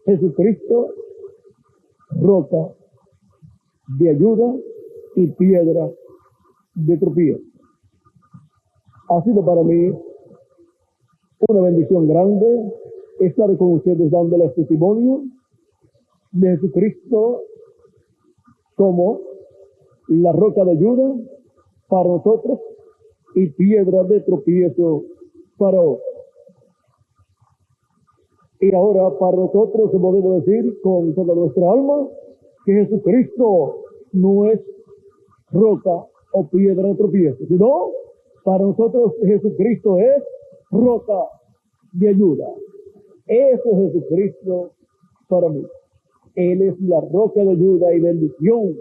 Jesucristo, roca de ayuda y piedra de tropiezo. Ha sido para mí una bendición grande estar con ustedes dándoles testimonio de Jesucristo como la roca de ayuda para nosotros y piedra de tropiezo para otros. Y ahora para nosotros podemos decir con toda nuestra alma que Jesucristo no es roca o piedra de tropiezo, sino para nosotros Jesucristo es roca de ayuda. Ese es Jesucristo para mí. Él es la roca de ayuda y bendición,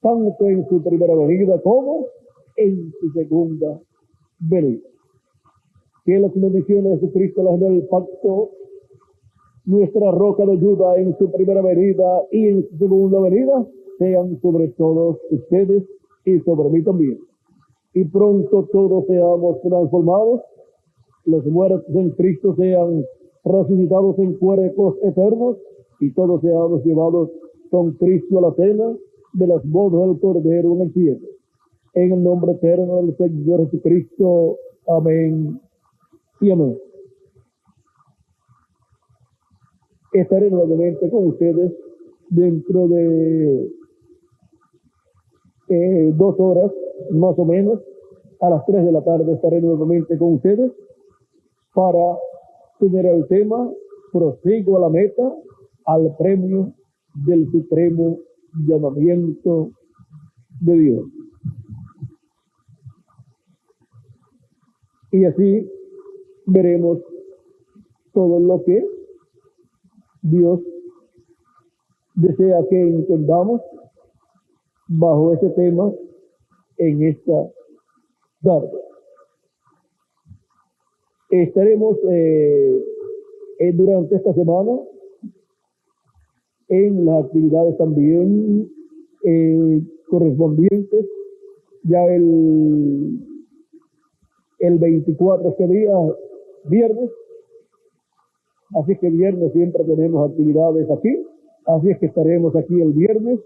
tanto en su primera venida como en su segunda venida. Que las bendiciones de Jesucristo, las del pacto, nuestra roca de ayuda en su primera venida y en su segunda venida, sean sobre todos ustedes y sobre mí también. Y pronto todos seamos transformados, los muertos en Cristo sean resucitados en cuerpos eternos y todos seamos llevados con Cristo a la cena de las bodas del Cordero en el cielo. En el nombre eterno del Señor Jesucristo. Amén y amén. Estaré nuevamente con ustedes dentro de 2 horas, más o menos. A las 3 de la tarde estaré nuevamente con ustedes para tener el tema Prosigo a la meta, al premio del supremo llamamiento de Dios. Y así veremos todo lo que Dios desea que entendamos bajo ese tema en esta tarde. Estaremos durante esta semana en las actividades también correspondientes. Ya el 24 este día, viernes. Así que viernes siempre tenemos actividades aquí. Así es que estaremos aquí el viernes,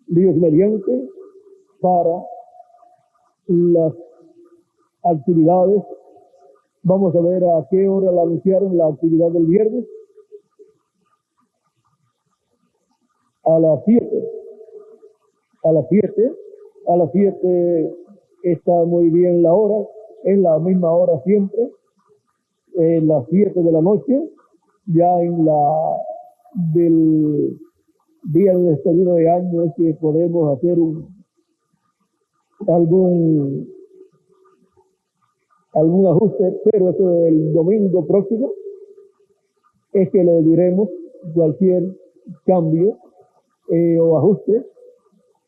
Dios mediante, para las actividades. Vamos a ver a qué hora la anunciaron la actividad del viernes. A las 7. A las 7. A las 7 está muy bien la hora. Es la misma hora siempre. Las 7 de la noche. Ya en la del día de despedida de año es que podemos hacer algún ajuste, pero eso el domingo próximo es que le diremos cualquier cambio o ajuste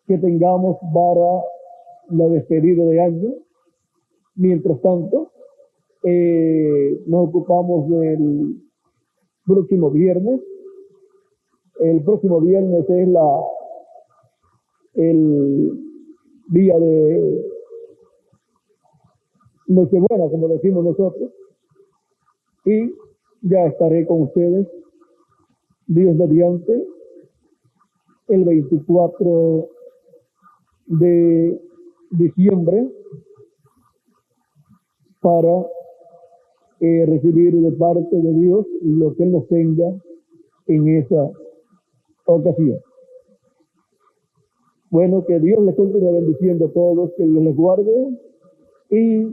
que tengamos para la despedida de año. Mientras tanto, nos ocupamos del próximo viernes. El próximo viernes es el día de Nochebuena, como decimos nosotros, y ya estaré con ustedes, Dios mediante, el 24 de diciembre para recibir de parte de Dios lo que Él nos tenga en esa ocasión. Bueno, que Dios les continúe bendiciendo a todos, que Dios les guarde y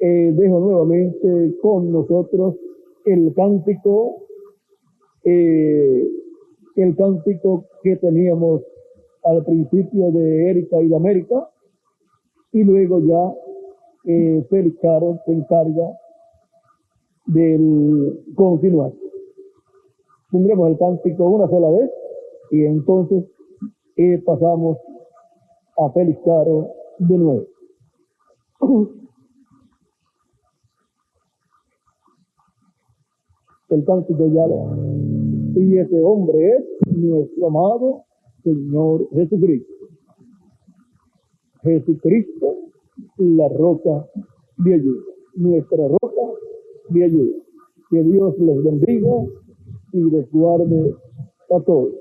dejo nuevamente con nosotros el cántico que teníamos al principio de Erika y de América, y luego ya Félix Caro se encarga del continuar. Tendremos el cántico una sola vez y entonces pasamos a Félix Caro de nuevo. El cántico ya lo... Y ese hombre es nuestro amado Señor Jesucristo. Jesucristo, la roca de ayuda, nuestra roca de ayuda. Que Dios les bendiga y les guarde a todos.